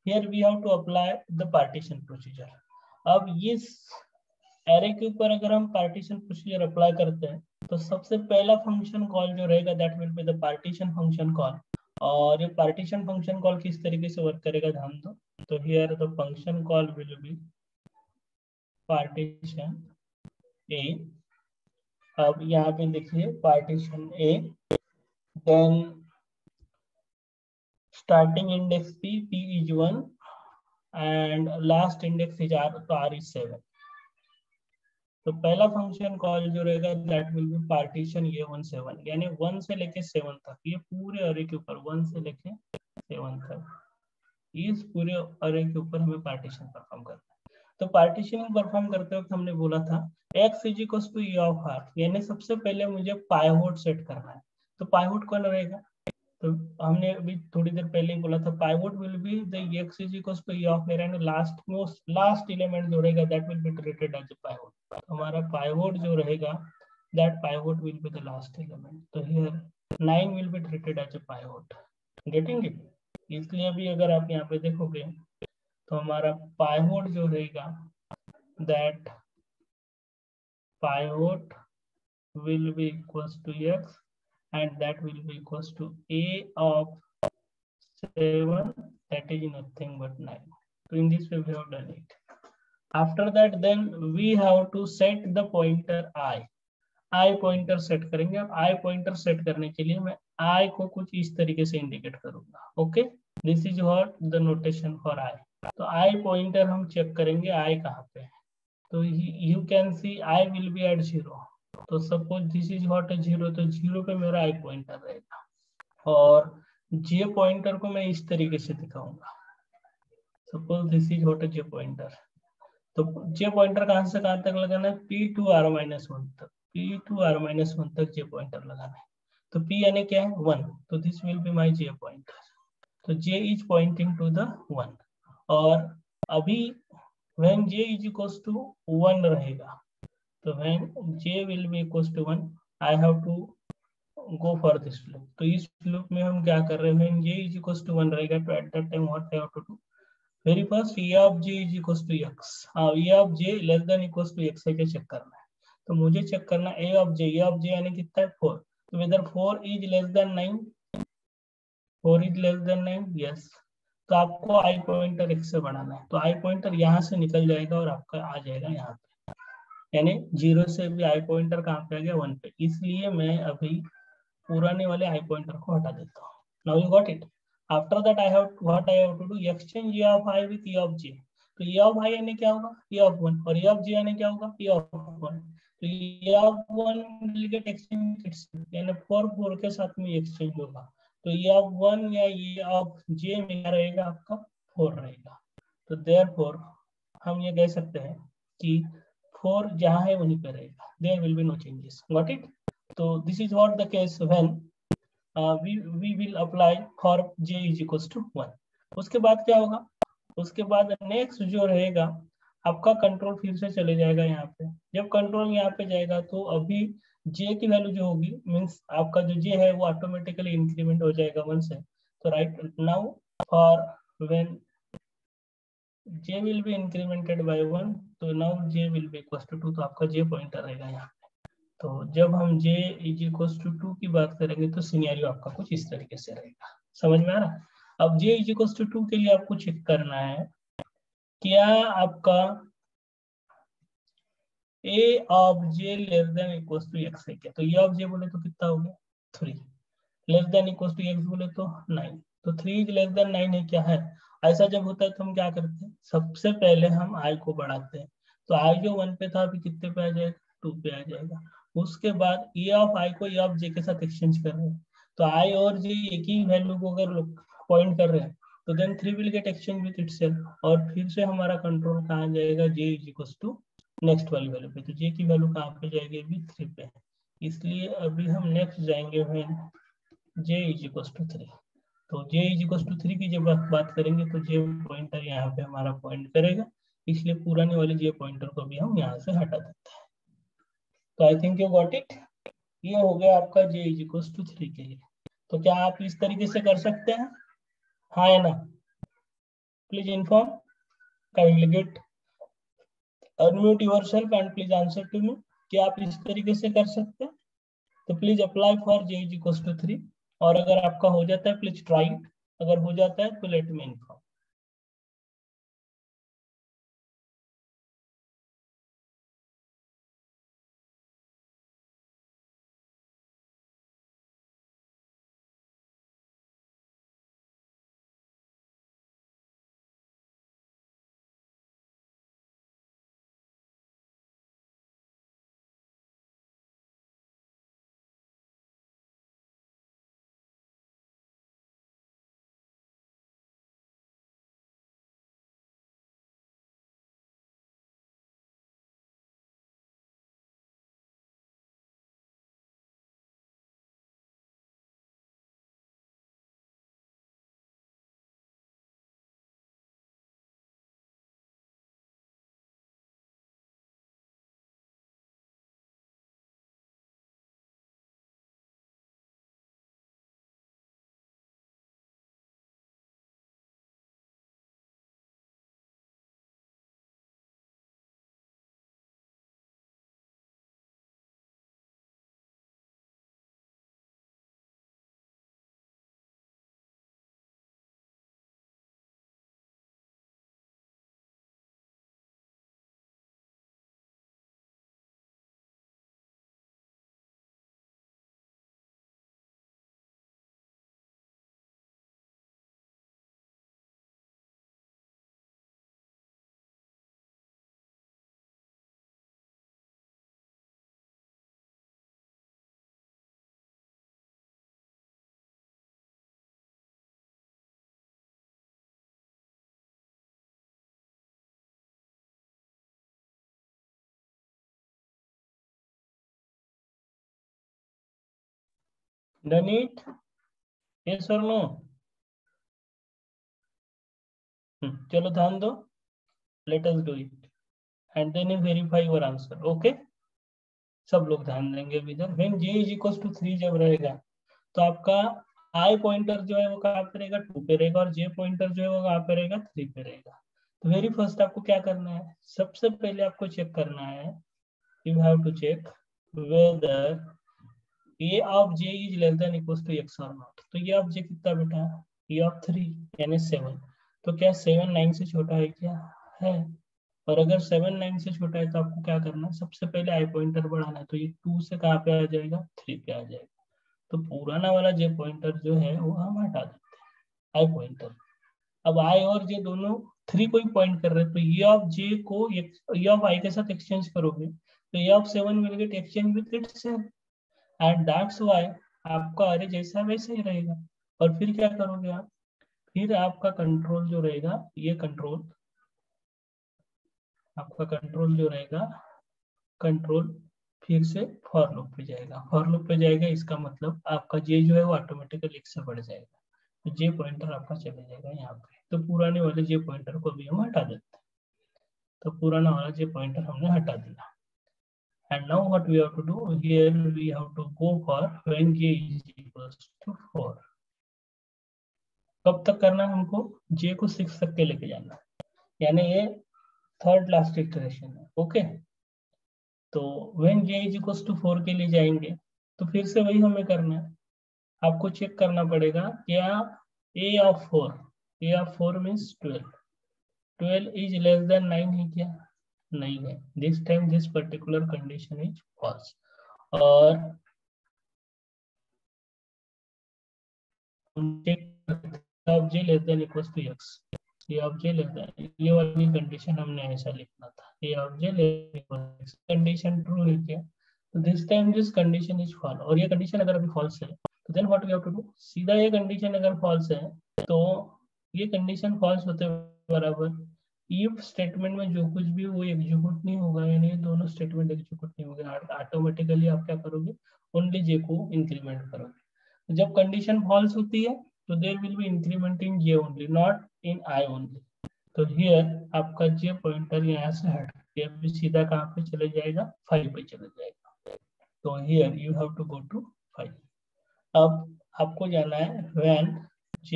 Here we have to apply the partition procedure. अब इस array के ऊपर अगर हम partition procedure apply करते हैं तो सबसे पहला function call जो रहेगा that will be the partition function call. और ये partition function call किस तरीके से वर्क करेगा ध्यान दो। तो here the function call will be partition A. अब यहाँ पे देखिए partition A, then starting index P is 1 and last index is R, तो R is 7. तो पहला फंक्शन कॉल जो रहेगा दैट विल बी पार्टीशन ये 1 7, यानी 1 से लेके 7 तक, ये पूरे अरे के ऊपर 1 से लेके 7 तक इस पूरे अरे के ऊपर हमें पार्टीशन परफॉर्म करना है। तो पार्टीशनिंग परफॉर्म करते वक्त हमने बोला था x is equal to e of r, यानी सबसे पहले मुझे पाइवोट सेट करना है। तो पाइवोट कौन रहेगा, तो हमने अभी थोड़ी देर पहले ही बोला था pivot will be the x is equal to e of r and last element जो रहेगा that will be treated as a pivot. हमारा पाइवोट जो रहेगा that pivot will be the last element. तो here 9 will be treated as a pivot. Getting it? इसलिए अभी अगर आप यहाँ पे देखोगे तो हमारा पाइवोट जो रहेगा, that pivot will be equals to x and that will be equals to a of 7, that is nothing but 9. So in this way we have done it. After that then we have to set the pointer I pointer set करेंगे। अब I pointer set करने के लिए मैं I को कुछ इस तरीके से इंडिकेट करूंगा। Okay, this is what the notation for I। तो I पॉइंटर हम चेक करेंगे I कहाँ पे है। तो you can see I will be at 0। तो सपोज दिस इज व्हाट 0, तो 0 पे मेरा I पॉइंटर रहेगा और J पॉइंटर को मैं इस तरीके से दिखाऊंगा। Suppose this is what J pointer. तो J पॉइंटर कहां से कहां तक लगाना है? P टू R-1 तक। P टू R-1 तक J पॉइंटर लगाना है। तो P यानी क्या है? 1। तो this will be my J pointer. तो J is pointing to the 1। और अभी when J is equals to 1 रहेगा, तो when J will be equals to 1 I have to go for this loop। तो इस लूप में हम क्या कर रहे हैं? when J is equals to 1 रहेगा तो at that time what I have to do? Very first E of J is equals to x। E of J less than equals to x है क्या चेक करना है। तो मुझे check करना है A of J, E of J यानी कितना है? 4। तो whether 4 is less than 9, 4 is less than 9, yes. तो आपको I पॉइंटर x से बढ़ाना है। तो I पॉइंटर यहाँ से निकल जाएगा और आपका आ जाएगा यहाँ पे, यानी 0 से भी I पॉइंटर कहाँ पे आ गया? 1 पे। इसलिए मैं अभी पुराने वाले I पॉइंटर को हटा देता हूँ। Now you got it. After that I have what I have to do? Exchange E of I with E of J। तो E of I यानी क्या होगा? E of 1। और E of J यानी क्या होगा? E of 1। तो E of 1 will get exchange itself, यानी 4 के साथ में exchange होगा। तो E of 1 या E of J में क्या रहेगा? आपका 4 रहेगा। तो therefore हम ये कह सकते हैं कि 4 जहाँ है वहीं पे रहेगा। There will be no changes। Got it? तो this is what the case when we will apply for J is equals to 1। उसके बाद क्या होगा? उसके बाद नेक्स्ट जो रहेगा आपका कंट्रोल फिर से चले जाएगा यहाँ पे। जब कंट्रोल यहाँ पे जाएगा तो अभी J की वैल्यू जो होगी मीन्स आपका जो J है वो ऑटोमेटिकली इंक्रीमेंट हो जाएगा 1 से। तो right now for when J will be incremented by 1, तो now J will be equals to 2। तो आपका J पॉइंटर रहेगा यहाँ। तो जब हम J इज इक्वल्स टू 2 की बात करेंगे तो सिनेरियो आपका कुछ इस तरीके से रहेगा। समझ में आ रहा है? अब J इज इक्वल्स टू 2 के लिए आपको चेक करना है क्या आपका A of J less than equals to x है क्या? तो A ऑफ J बोले तो कितना हो गया? 3। Less than equals to x बोले तो 9। तो 3 इज लेस देन 9 है क्या है? ऐसा जब होता है तो हम क्या करते हैं? सबसे पहले हम I को बढ़ाते हैं। तो I जो 1 पे था अभी कितने पे आ जाएगा? 2 पे आ जाएगा। उसके बाद E ऑफ I को E ऑफ J के साथ एक्सचेंज कर रहे हैं। तो I और J एक ही वैल्यू को अगर पॉइंट कर रहे हैं तो then 3 will get exchange with itself. और फिर से हमारा कंट्रोल कहाँ जाएगा? J is equals to next वाली वैल्यू पे। तो J की वैल्यू कहाँ पे जाएगी? अभी 3 पे। इसलिए अभी हम नेक्स्ट जाएंगे when J is equals to 3। तो J इज इक्वल्स टू 3 की जब बात करेंगे तो J पॉइंटर यहाँ पे हमारा पॉइंट करेगा। इसलिए पुराने वाले J पॉइंटर को भी हम यहाँ से हटा देते हैं। तो I think you got it. ये हो गया आपका J इज इक्वल्स टू 3 के लिए। तो क्या आप इस तरीके से कर सकते हैं? हाँ या ना? Please inform, kindly get unmute yourself and please answer to me. क्या आप इस तरीके से कर सकते हैं? तो please apply for J is equals to 3। और अगर आपका हो जाता है प्लीज ट्राई इट। अगर हो जाता है तो let me inform. Done it, yes और नो? चलो ध्यान दो, let us do it and then you verify your answer. Okay, सब लोग ध्यान देंगे अभी इधर। When j is equal to 3 जब रहेगा तो आपका i पॉइंटर जो है वो कहाँ पे रहेगा, 2 पे रहेगा, और j पॉइंटर जो है वो कहाँ पे रहेगा, 3 पे रहेगा। तो वेरी फर्स्ट आपको क्या करना है, सबसे पहले आपको चेक करना है, you have to check whether a of j is less than equal to x और नॉट। तो ये ऑफ j कितना बेटा, a ऑफ 3 यानी 7। तो क्या 7 9 से छोटा है क्या, है। और अगर 7 9 से छोटा है तो आपको क्या करना है, सबसे पहले आई पॉइंटर बढ़ाना है। तो ये 2 से कहाँ पे आ जाएगा, 3 पे आ जाएगा। तो पुराना वाला जे पॉइंटर जो है वो हम हटा देते हैं, आई पॉइंटर। अब आई और जे दोनों 3 को ही पॉइंट कर रहे हैं, तो ये ऑफ जे को ये ऑफ आई के साथ एक्सचेंज करोगे तो ये of 7 will get exchange with itself, and that's why आपका अरे जैसा वैसे ही रहेगा। और फिर क्या करोगे आप, फिर आपका कंट्रोल जो रहेगा, ये कंट्रोल आपका कंट्रोल जो रहेगा, कंट्रोल फिर से फॉर लूप पे जाएगा। फॉर लूप पे जाएगा इसका मतलब आपका जे जो है वो ऑटोमेटिकली एक से बढ़ जाएगा। तो जे पॉइंटर आपका चले जाएगा यहाँ पे। तो पुराने वाले जे पॉइंटर को भी हम हटा देते हैं। तो पुराना वाला जे पॉइंटर हमने हटा दिया। And now what we have to do, here we have to go for when J is equals to 4। कब तक करना है हमको, जे को 6 तक के लेके जाना है, यानी ये थर्ड लास्ट इटरेशन है। ओके, तो when j is equals to 4 के लिए जाएंगे तो फिर से वही हमें करना है। आपको चेक करना पड़ेगा क्या a of 4, a of 4 means 12, 12 is less than 9 है क्या, नहीं है। This time this particular condition is false. और of j less than equals to x, ये ऑफ j लेस देन, ये वाली कंडीशन हमने ऐसा लिखना था, ये of j less equals condition true है क्या, तो this time this condition is false. और ये कंडीशन अगर अभी फॉल्स है तो then what we have to do, सीधा ये कंडीशन अगर फॉल्स है तो ये कंडीशन फॉल्स होते बराबर इफ स्टेटमेंट में जो कुछ भी वो एग्जीक्यूट नहीं होगा, यानी ये दोनों स्टेटमेंट एग्जीक्यूट नहीं होंगे, ऑटोमेटिकली आप क्या करोगे, ओनली जे को इंक्रीमेंट करोगे। जब कंडीशन फॉल्स होती है तो there will be increment in J only, not in I only. तो हियर आपका जे पॉइंटर यहाँ से हट के अभी सीधा कहाँ पे चले जाएगा, 5 पे चले जाएगा। तो here you have to go to 5। अब आपको जाना है when j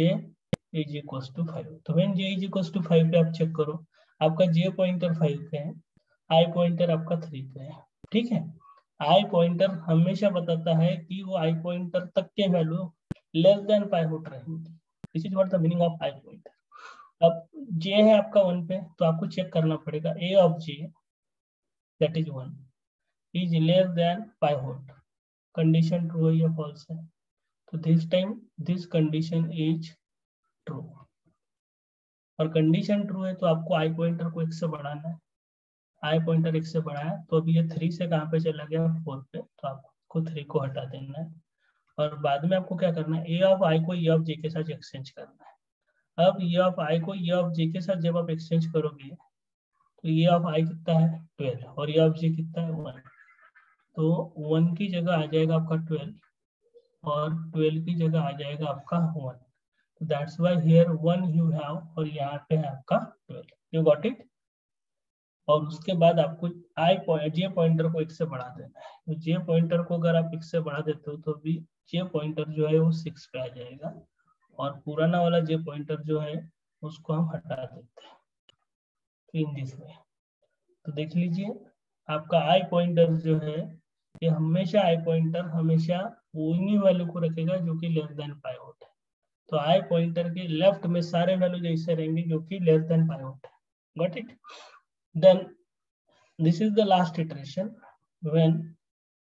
is equals to 5। तो when j is equals to 5 पे आप चेक करो, आपका j पॉइंटर 5 पे है, i पॉइंटर आपका 3 पे है। ठीक है, i पॉइंटर हमेशा बताता है कि वो i पॉइंटर तक के वैल्यू लेस देन पाइवोट रहेंगे। This is what the meaning of i pointer. अब j है आपका 1 पे, तो आपको चेक करना पड़ेगा a of j that is 1 is less than pivot. Condition true है या फॉल्स है, तो this time this condition is true. और कंडीशन ट्रू है तो आपको आई पॉइंटर को 1 से बढ़ाना है। आई पॉइंटर 1 से बढ़ाया तो अभी ये 3 से कहाँ पे चला गया, 4 पे, तो आपको 3 को हटा देना है। और बाद में आपको क्या करना है, ए ऑफ आई को ए ऑफ जे के साथ एक्सचेंज करना है। अब ए ऑफ आई को ए ऑफ जे के साथ जब आप एक्सचेंज करोगे तो ए ऑफ आई कितना है 12 और ए ऑफ जे कितना है 1। तो 1 की जगह आ जाएगा आपका 12 और 12 की जगह आ जाएगा आपका 1। That's why here 1 you have और यहाँ पे है आपका 12। You got it. और उसके बाद आपको आई पॉइंट जे पॉइंटर को 1 से बढ़ा देना है। तो जे पॉइंटर को अगर आप 1 से बढ़ा देते हो तो भी जे पॉइंटर जो है वो 6 पे आ जाएगा, और पुराना वाला जे पॉइंटर जो है उसको हम हटा देते हैं इन दिस वे। तो देख लीजिए आपका आई पॉइंटर जो है ये हमेशा, आई पॉइंटर हमेशा उन्हीं वैल्यू को रखेगा जो कि लेस देन पाइवोट है। तो आई पॉइंटर के लेफ्ट में सारे वैल्यू जैसे रहेंगे जो कि लेस देन पाइवोट है। Got it. Then this is the last iteration when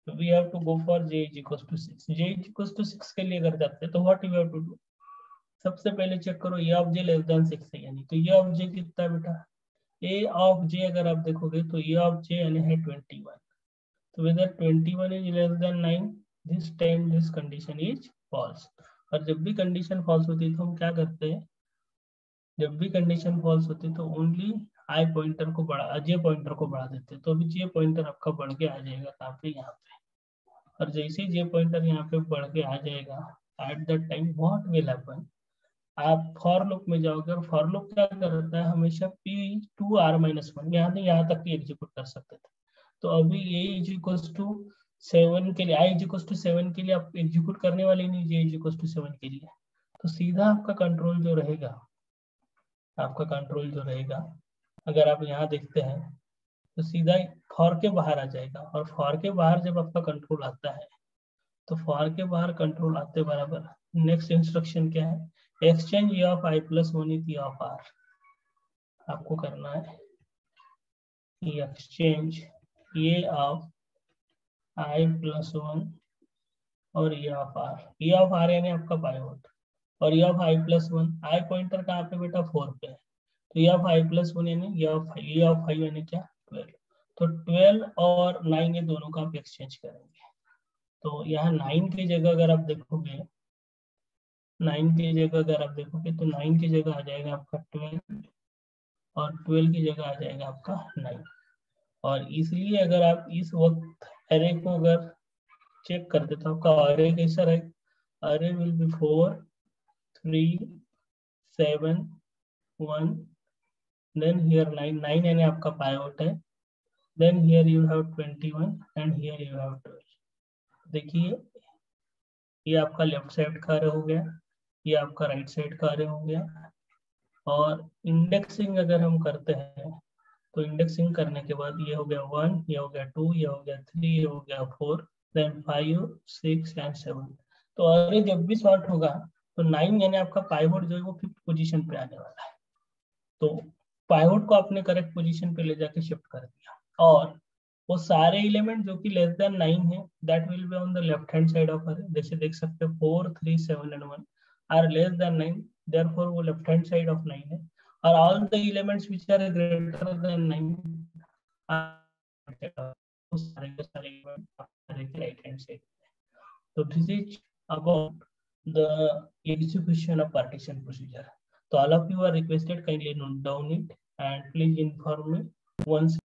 we have to go for j is equals to 6। j is equals to 6 के लिए अगर जाते हैं तो what you have to do, सबसे पहले चेक करो ये ऑफ j लेस देन 6 है, यानी तो ये ऑफ j कितना है बेटा, a ऑफ j अगर आप देखोगे तो ये ऑफ j यानी है 21। तो whether 21 is less than 9, this time this condition is false। और जब भी कंडीशन फॉल्स होती है तो हम क्या करते हैं, जब भी कंडीशन फॉल्स होती है तो ओनली आई पॉइंटर को बढ़ा, जे पॉइंटर को बढ़ा देते हैं। तो अभी जे पॉइंटर आपका बढ़ के आ जाएगा कहाँ पे, यहाँ पे। और जैसे जे पॉइंटर यहाँ पे बढ़ के आ जाएगा, at that time what will happen, आप फॉर लूप में जाओगे और फॉर लूप क्या करता है हमेशा p2r-1 यहाँ तक ही एग्जीक्यूट कर सकते थे। तो अभी a इज इक्वल्स टू 7 के लिए, i इज इक्वल्स टू 7 के लिए आप एग्जीक्यूट करने वाले नहीं, j इज इक्वल्स टू 7 के लिए। तो सीधा आपका कंट्रोल जो रहेगा, अगर आप यहाँ देखते हैं तो सीधा फॉर के बाहर आ जाएगा, और फॉर के बाहर जब आपका कंट्रोल आता है तो फॉर के बाहर कंट्रोल आते बराबर नेक्स्ट इंस्ट्रक्शन क्या है, exchange A of i plus 1 with a of r। आपको करना है exchange A of i plus 1 और ए ऑफ r यानी आपका पाइवट, और a of i plus 1, i pointer कहाँ पे बेटा 4 पे है, तो ए ऑफ i प्लस 1 यानी ए ऑफ 5 यानी क्या 12। तो 12 और 9 ये दोनों का आप एक्सचेंज करेंगे। तो यहाँ 9 की जगह अगर आप देखोगे, 9 की जगह आ जाएगा आपका 12, और 12 की जगह आ जाएगा आपका 9। और इसलिए अगर आप इस वक्त अरे को अगर चेक करते तो आपका अरे कैसा रहेगा, अरे विल बी 4 3 7 1, देन हियर 9 यानी आपका पाइवट है, then here you have 21 and here you have 12। देखिए ये आपका लेफ्ट साइड का अरे हो गया, ये आपका राइट साइड का अरे हो गया। और इंडेक्सिंग अगर हम करते हैं तो इंडेक्सिंग करने के बाद ये हो गया 1, ये हो गया 2, ये हो गया 3, ये हो गया 4, देन 5 6 एंड 7। तो अरे जब भी सॉर्ट होगा तो 9 यानी आपका पाइवट जो है वो 5th पोजीशन पे आने वाला है। तो पाइवट को आपने करेक्ट पोजीशन पे ले जाके शिफ्ट कर दिया, और वो सारे एलिमेंट जो कि लेस देन 9 है that will be on the left hand side of array. जैसे देख सकते हो 4 3 7 and 1 are less than 9, therefore वो लेफ्ट हैंड साइड ऑफ 9 है, और all the elements which are greater than 9 are सारे के सारे एलिमेंट राइट हैंड साइड। तो this is about the execution of partition procedure. So all of you are requested kindly note down it and please inform me once.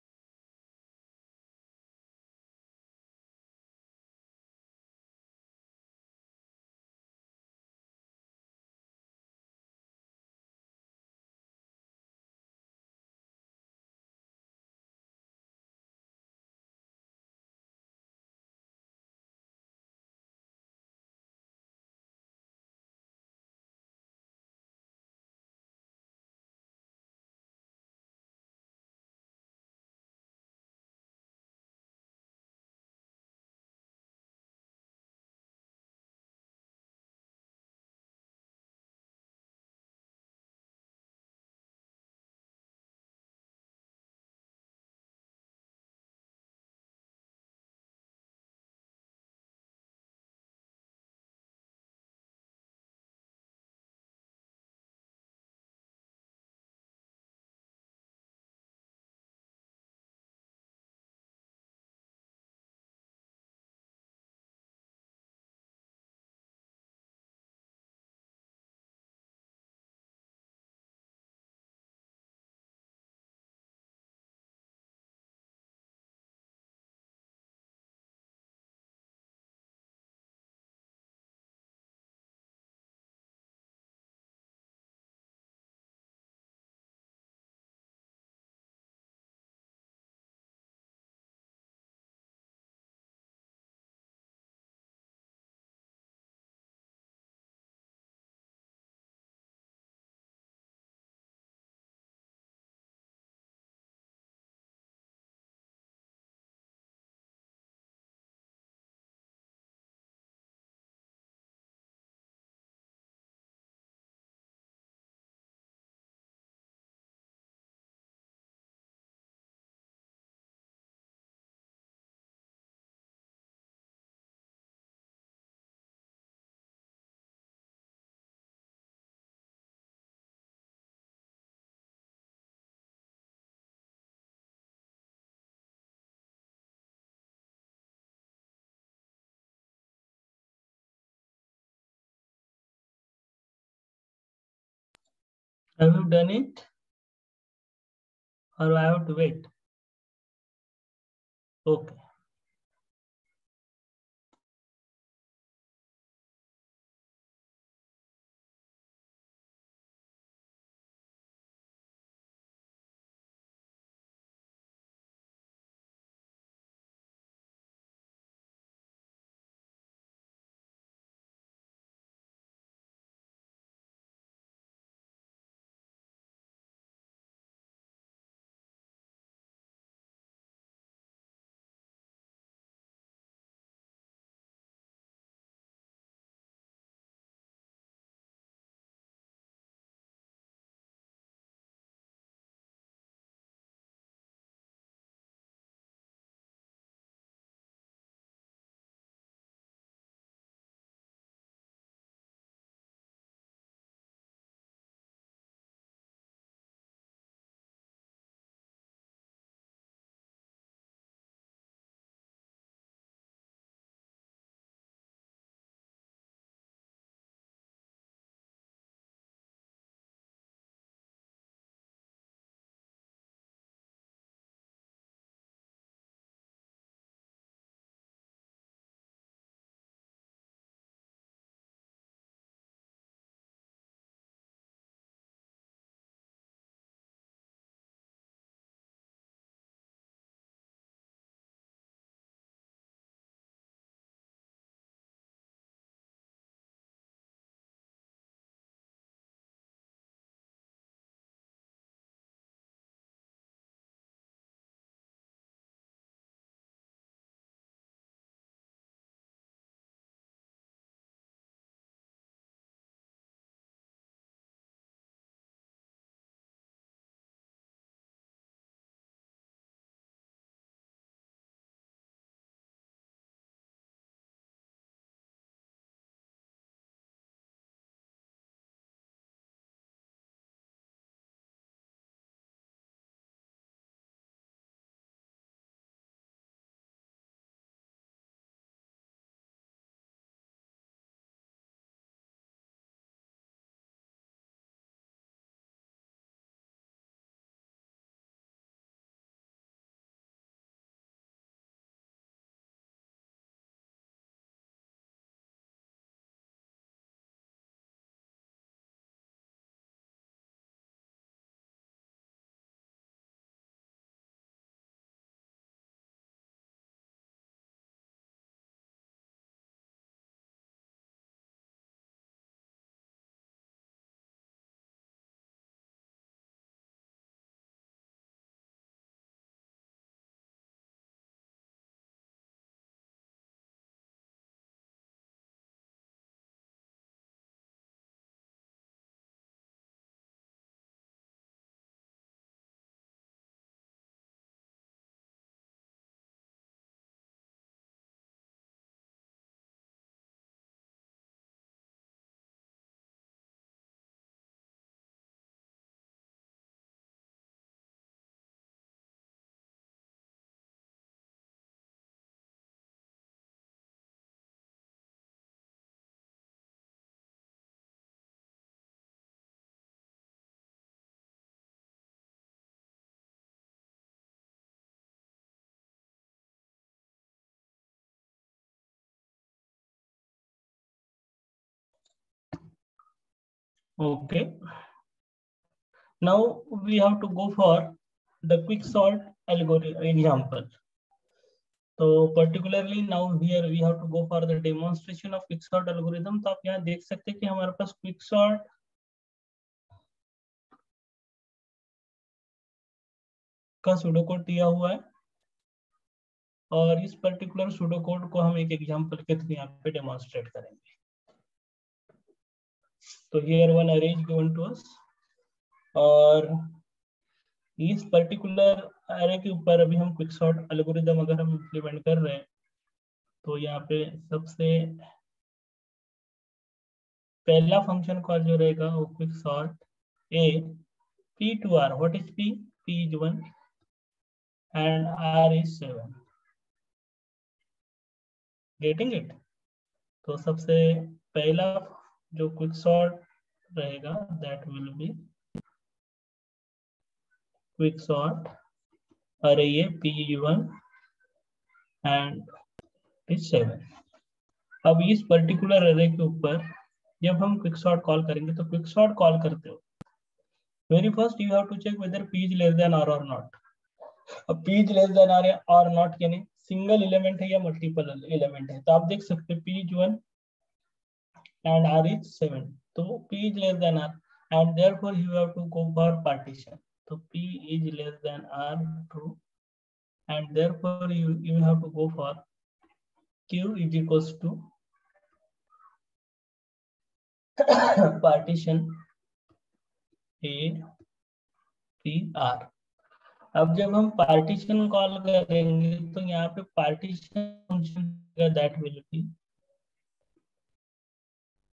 Have you done it or I have to wait? Okay. Okay. Now we have to go for the quicksort algorithm example. So particularly now here we have to go for the demonstration of quicksort algorithm. तो आप यहाँ देख सकते हैं कि हमारे पास quicksort का pseudo code दिया हुआ है और इस पर्टिकुलर सूडो कोड को हम एक एग्जांपल के थ्रू यहाँ पे डेमोन्स्ट्रेट करेंगे. तो here one array is given to us और इस पर्टिकुलर एरे के ऊपर अभी हम क्विकसॉर्ट एल्गोरिथम अगर हम इम्प्लीमेंट कर रहे हैं तो यहाँ पे सबसे पहला फंक्शन कॉल जो रहेगा वो quicksort A p to r. What is p? p is 1 and r is 7. Getting it? तो सबसे पहला जो क्विकसॉर्ट रहेगा that will be quicksort array p is 1 and is 7. अब इस पर्टिकुलर अरे के ऊपर जब हम क्विकसॉर्ट कॉल करेंगे तो क्विकसॉर्ट कॉल करते हो very first you have to check whether p is less than r or not. अब p is less than r or not यानी सिंगल एलिमेंट है या मल्टीपल एलिमेंट है. तो आप देख सकते हैं p is 1 and r is 7. तो p is less than r and therefore you have to go for partition. तो p is less than r true and therefore you have to go for q is equals to partition a p r. अब जब हम partition call करेंगे तो यहाँ पे partition function that will B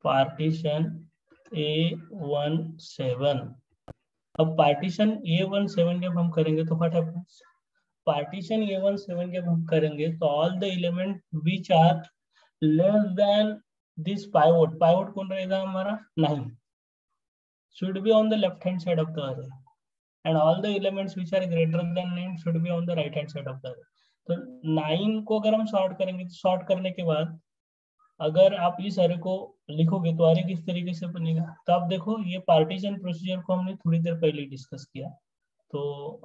partition A17. अब partition A17 जब हम करेंगे तो व्हाट हैपेंस? पार्टीशन A17 जब हम करेंगे तो all the element which are less than this pivot, pivot कौन रहेगा हमारा 9, should be on the left hand side of the array and all the elements which are greater than 9 should be on the right hand side of the array. तो 9 को अगर हम sort करेंगे तो sort करने के बाद अगर आप इस अरे को लिखोगे तो अरे किस तरीके से बनेगा. तो आप देखो ये पार्टीशन प्रोसीजर को हमने थोड़ी देर पहले डिस्कस किया. तो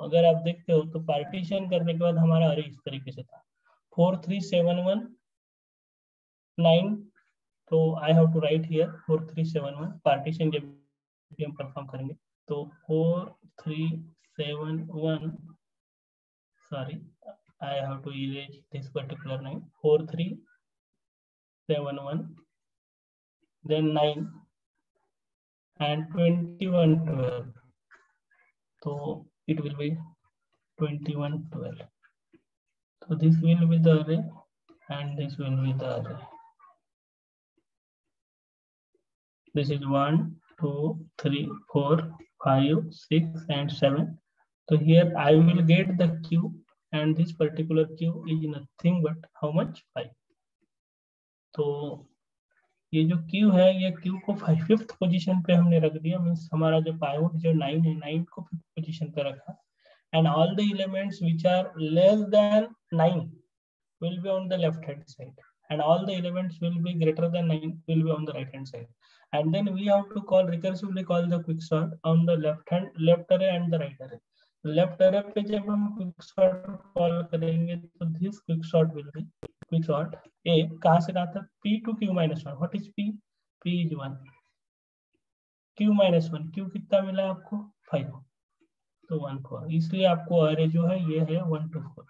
अगर आप देखते हो तो पार्टीशन करने के बाद हमारा अरे इस तरीके से था 4 3 7 1 9. तो I have to write here 4 3 7 1. Partition जब हम परफॉर्म करेंगे तो 4 3 7 1, sorry I have to erase this particular 9. 4 3 7 1 then 9 and 21 12. So it will be 21 12. So this will be the array and this will be the array. This is 1 2 3 4 5 6 and 7. So here I will get the q and this particular q is nothing but how much 5. तो ये जो q है ये q को 5th position पे हमने रख दिया. मींस हमारा जो पाइवोट जो 9 है 9 को 5th पोजीशन पे रखा and all the elements which are less than 9 will be on the left hand side and all the elements will be greater than 9 will be on the right hand side. And then we have to call recursively call the quicksort on the left array and the right array. Left array पे जब हम quicksort call करेंगे तो this quicksort will be quicksort a कहां से कहा था p to q minus 1. What is p? p is 1 q minus 1. q कितना मिला आपको 5 तो 1 4. इसलिए आपको अरे जो है ये है 1 to 4.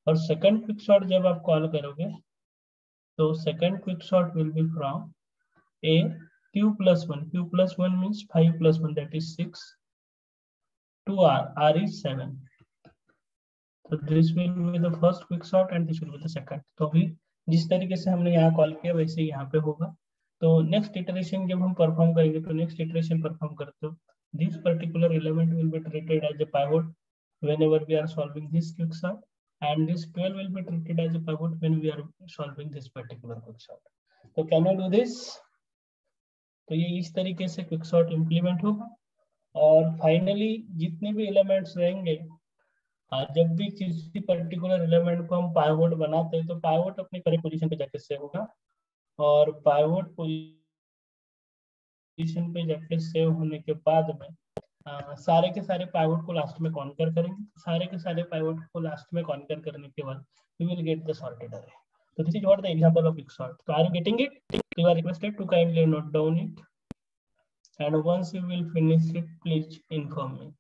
और सेकंड क्विकसॉर्ट जब आप कॉल करोगे तो second quicksort will B from a q plus 1. q plus 1 means 5 plus 1 that is 6 to r is 7. So this will be the first quicksort and this will be the second. तो अभी जिस तरीके से हमने यहाँ call किया वैसे यहाँ पे होगा. तो नेक्स्ट इटरेशन जब हम परफॉर्म करेंगे तो नेक्स्ट इटरेशन परफॉर्म करते हो this particular element will be treated as a pivot whenever we are solving this quicksort and this 12 will be treated as a pivot when we are solving this particular quicksort. तो can you do this? तो ये इस तरीके से quicksort implement होगा और finally जितने भी एलिमेंट्स रहेंगे जब भी किसी पर्टिकुलर एलिमेंट को हम पाइवोट बनाते हैं तो पाइवोट अपने करेक्ट पोजीशन पे जाके से होगा और पाइवोट पोजीशन पे जाके सेव होने के बाद में सारे के सारे पाइवट को लास्ट में कॉन्कर करेंगे। सारे के सारे पाइवट को लास्ट में कॉन्कर करने के बाद we will get the sorted array. So this is what the example of quicksort. So are you getting it? You are requested to kindly note down it, and once you will finish it, please inform me.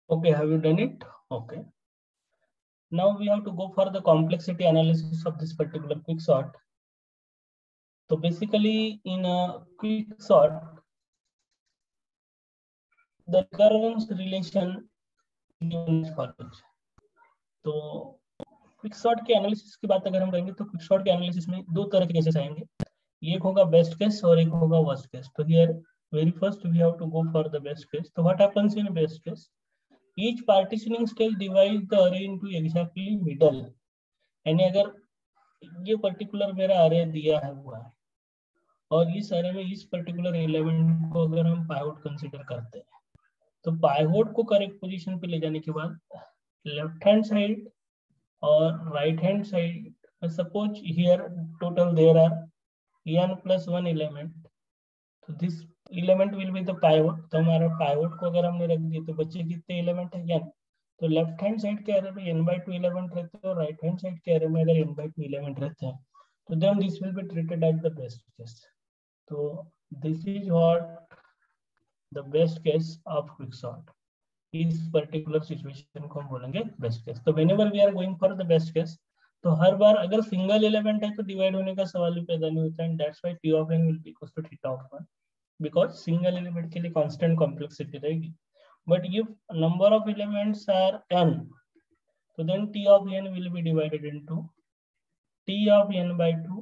Okay, have you done it? Okay. Now we have to go for the complexity analysis of this particular quicksort. So basically, in a quicksort, the recurrence relation given as follows. तो quicksort के analysis की बात अगर हम करेंगे तो quicksort के analysis में दो तरह के केसेस आएंगे, एक होगा बेस्ट केस और एक होगा वर्स्ट केस. तो here very first we have to go for the best case. तो what happens in best case, each partitioning stage divide the array into exactly middle. यानी अगर ये पर्टिकुलर मेरा अरे दिया है हुआ है और इस अरे में इस पर्टिकुलर एलिमेंट को अगर हम पाइवट कंसीडर करते हैं तो पाइवट को करेक्ट पोजीशन पे ले जाने के बाद लेफ्ट हैंड साइड और right hand side, suppose here total there are n plus 1 element, तो this element will be the pivot. तो हमारा पाइवट को अगर हमने रख दिया तो बच्चे कितने एलिमेंट है n. तो लेफ्ट हैंड साइड के एरे में n/2 एलिमेंट रहते हैं और राइट हैंड साइड के एरे में अगर n/2 एलिमेंट रहते हैं तो then this will be treated as the best case. तो this is what the best case of quicksort. इस पर्टिकुलर सिचुएशन को हम बोलेंगे बेस्ट केस. तो whenever we are going for the best case, तो हर बार अगर सिंगल एलिमेंट है तो डिवाइड होने का सवाल भी पैदा नहीं होता है. That's why t of n will be equals to theta of 1, because single element के लिए कांस्टेंट कॉम्प्लेक्सिटी रहेगी. But if number of elements are n, तो then t of n will be divided into t of n by 2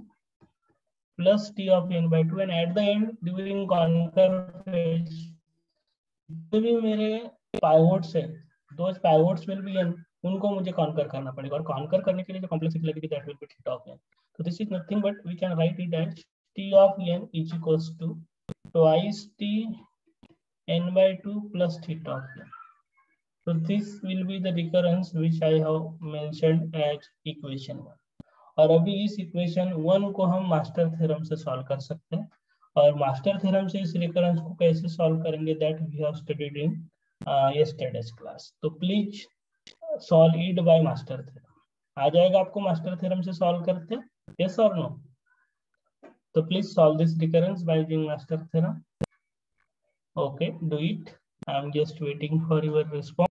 plus t of n by 2, and at the end during conquer phase जो भी मेरे पाइवोट्स है, those पाइवोट्स will be n, उनको मुझे conquer करना पड़ेगा और कॉन्कर करने के लिए जो कॉम्प्लेक्सिटी लगेगी that will be theta of n. तो this is nothing but we can write it as t of n is equals to twice t n by 2 plus theta of n. So this will be the recurrence which I have mentioned as equation 1. और अभी इस equation 1 को हम master theorem से solve कर सकते हैं, और मास्टर थ्योरम से इस रिकरेंस को कैसे सॉल्व करेंगे that we have studied in yesterday's class. तो please solve it by master theorem. आ जाएगा आपको मास्टर थ्योरम से सॉल्व करते, यस और नो? तो please solve this recurrence by using master theorem. Okay, do it. I am just waiting for your response.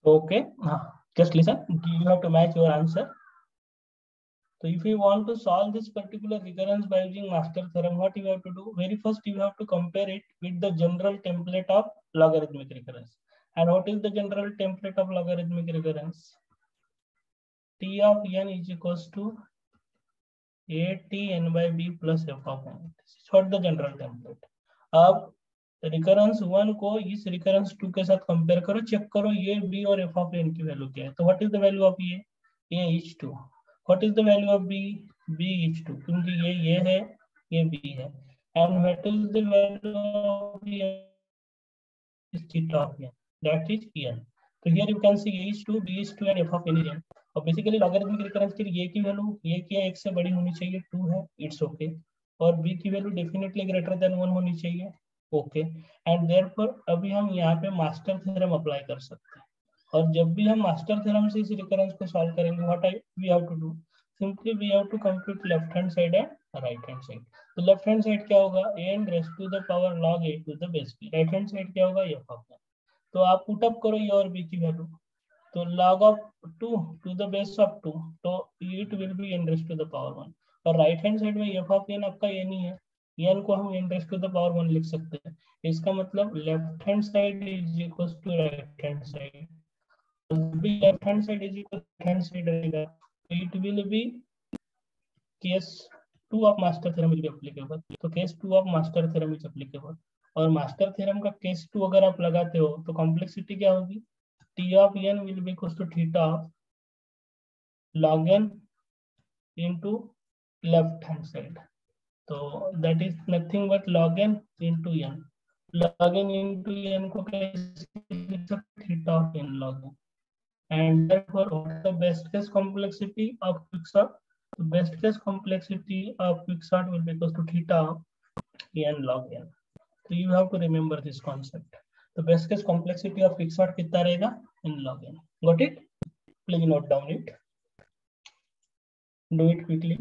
Okay, just listen. You have to match your answer. So if you want to solve this particular recurrence by using master theorem, what you have to do? Very first, you have to compare it with the general template of logarithmic recurrence. And what is the general template of logarithmic recurrence? T of n is equals to a t n by b plus f of n. This is what the general template. अब recurrence 1 को इस recurrence 2 के साथ compare करो, check करो ये b और f of n की वैल्यू क्या है. तो what is the value of a is 2. What is the value of b is 2, क्योंकि ये है, ये b है. And what is the value of is theta of n, that is n. So here you can see a is 2, b is 2 and f of n is n. और basically logarithmic recurrence के लिए ये की value, ये क्या 1 से बड़ी होनी चाहिए, 2 है, इट्स ओके. और b की वैल्यू डेफिनेटली ग्रेटर देन 1 होनी चाहिए, ओके. एंड देयरफॉर अभी हम यहाँ पे मास्टर थ्योरम अप्लाई कर सकते हैं. और जब भी हम मास्टर थ्योरम से इस रिकरेंस को सॉल्व करेंगे, what we have to do, simply we have to compute left hand side and right hand side. तो लेफ्ट हैंड साइड क्या होगा, n raise to the power log a to the base b. Right hand side क्या होगा, f of n. तो आप put up करो ये और b की वैल्यू. तो log of 2 to the base of 2, तो it will be n raise to the power 1. और राइट हैंड साइड में f ऑफ n आपका n ही है, n को हम n raise to the power 1 लिख सकते हैं. इसका मतलब left hand side is equal to right hand side. भी left hand side is equal to right hand side रहेगा, तो it will B case 2 of master theorem will be applicable. तो case 2 of master theorem is applicable. और master theorem का case 2 अगर आप लगाते हो तो कॉम्प्लेक्सिटी क्या होगी, T of N will be equal to theta of log n into left hand side. तो that is nothing but log n into n. log n into n को कैसे लिख सकते, theta of n log n. And therefore what is the best case complexity of quicksort? The best case complexity of quicksort will be equal to theta of n log n. So you have to remember this concept. The best case complexity of quicksort कितना रहेगा, n log n. Got it? Please note down it. Do it quickly.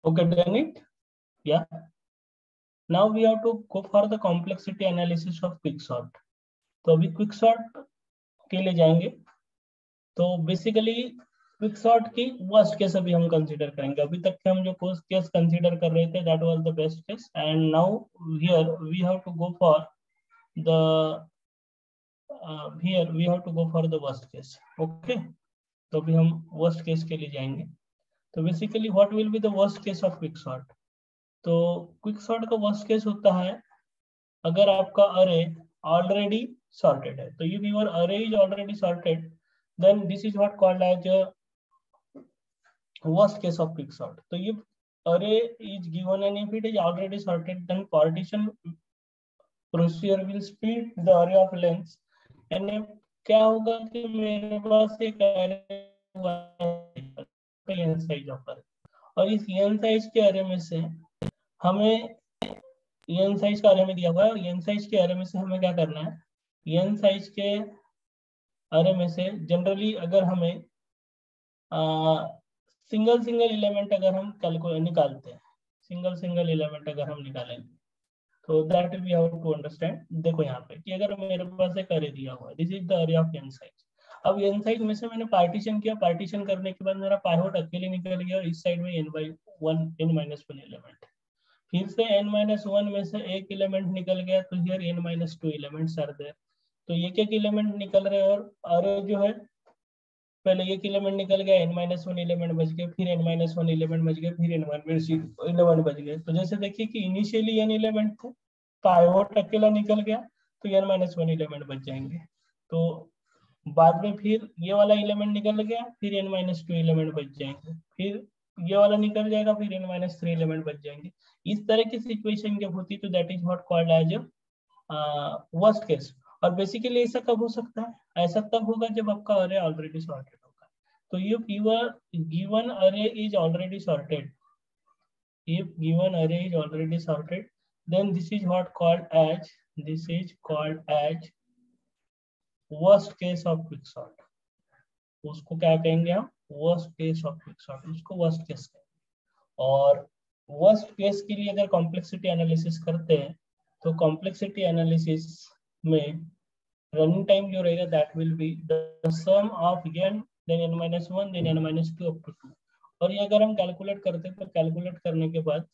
Okay, done it? Yeah. Now we have to go for the complexity analysis of quicksort. तो अभी quicksort के लिए जाएंगे. तो basically quicksort की worst case अभी हम consider करेंगे. अभी तक के हम जो केस कंसीडर कर रहे थे that was the best case, and now here we have to go for the here we have to go for the worst case. Okay, तो अभी हम worst case के लिए जाएंगे. तो basically what will be the worst case of quicksort? तो quicksort का worst case होता है अगर आपका array already sorted है. तो if your array is already sorted, then this is what called as a worst case of quicksort. So if array is given and if it is already sorted, then partition procedure will split the array of lengths. And क्या होगा कि मेरे पास एक array n size of array, और इस n size के array में से हमें n size का array में दिया हुआ है, और n size के array में से हमें क्या करना है, n size के array में से जनरली अगर हमें सिंगल एलिमेंट अगर हम कैलकुलेट निकालते हैं, सिंगल एलिमेंट अगर हम निकालेंगे, तो that we have to understand. देखो यहाँ पे कि अगर मेरे पास एक अरे दिया हुआ है, दिस इज द अरे ऑफ n साइज. अब n साइज में से मैंने पार्टीशन किया, पार्टीशन करने के बाद मेरा पाइवट अकेले निकल गया, और इस साइड में n-1 एलिमेंट. फिर से n-1 में से एक एलिमेंट निकल गया, तो here n-2 elements are there. तो एक एलिमेंट निकल रहे, और अरे जो है पहले एक एलिमेंट निकल गया, n-1 एलिमेंट बच गए, फिर n-1 एलिमेंट बच गए, फिर n-1 बच गए. तो जैसे देखिए कि इनिशियली n एलिमेंट थे, पाइवट अकेला निकल गया, तो n-1 एलिमेंट बच जाएंगे. तो बाद में फिर ये वाला एलिमेंट निकल गया, फिर n-2 एलिमेंट बच जाएंगे, फिर ये वाला निकल जाएगा, फिर n-3 एलिमेंट बच जाएंगे. इस तरह की सिचुएशन जब होती, तो that is what called as worst case. और बेसिकली ऐसा कब हो सकता है, ऐसा तब होगा जब आपका अरे ऑलरेडी सॉर्टेड होगा. तो if your given array is already sorted, if given array is already sorted, then this is what called as worst case of quicksort. उसको क्या कहेंगे हम, worst case of quicksort, उसको worst case कहेंगे. और worst case के लिए अगर complexity analysis करते हैं, तो complexity analysis में रनिंग टाइम जो रहेगा that will be the sum of n then n-1 then n-2 up to 2. और ये अगर हम कैलकुलेट करते हैं, तो कैलकुलेट करने के बाद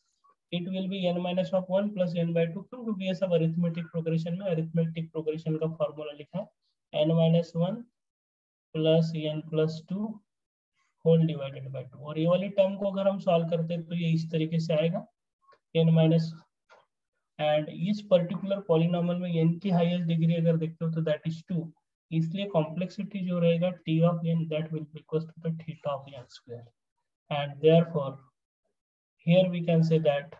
it will B n-1 plus n/2, क्योंकि ये सब अरिथमेटिक प्रोग्रेशन में, अरिथमेटिक प्रोग्रेशन का फॉर्मूला लिखा है n-1 plus n+2 whole divided by 2. और ये वाली टर्म को अगर हम सॉल्व करते हैं, तो ये इस तरीके से आएगा n- एंड इस पर्टिकुलर पॉलिनोमियल में n की हाईएस्ट डिग्री अगर देखते हो तो दैट इज 2. इसलिए कॉम्प्लेक्सिटी जो रहेगा t of n that will be equal to the theta of n square. And therefore here we can say that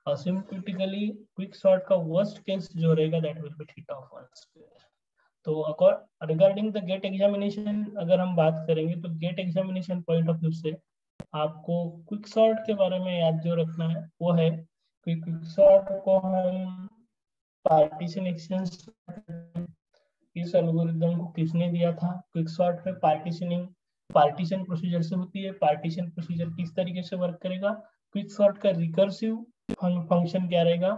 simplistically quicksort का वर्स्ट केस जो रहेगा that will be theta of 1 square. तो regarding the GATE examination अगर हम बात करेंगे, तो GATE examination point of view से आपको क्विकसॉर्ट के बारे में याद जो रखना है वो है कि क्विकसॉर्ट को हम पार्टीशन एक्सचेंज, इस एल्गोरिथम को किसने दिया था. क्विकसॉर्ट में पार्टीशन प्रोसीजर से होती है. पार्टीशन प्रोसीजर किस तरीके से वर्क करेगा, क्विकसॉर्ट का रिकर्सिव फंक्शन क्या रहेगा,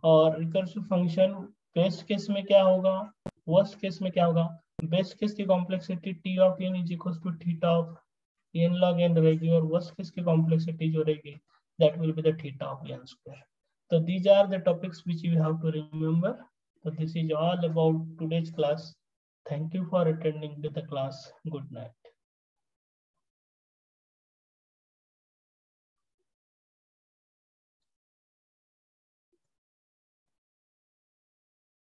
और रिकर्सिव फंक्शन बेस्ट केस में क्या होगा, वर्स्ट केस में क्या होगा. बेस्ट केस की complexity t of n is equal to theta of n log n रहेगी, और वर्स्ट केस की कॉम्प्लेक्सिटी जो रहेगी that will be the theta of n square. So these are the topics which you have to remember. So this is all about today's class. Thank you for attending to the class. Good night.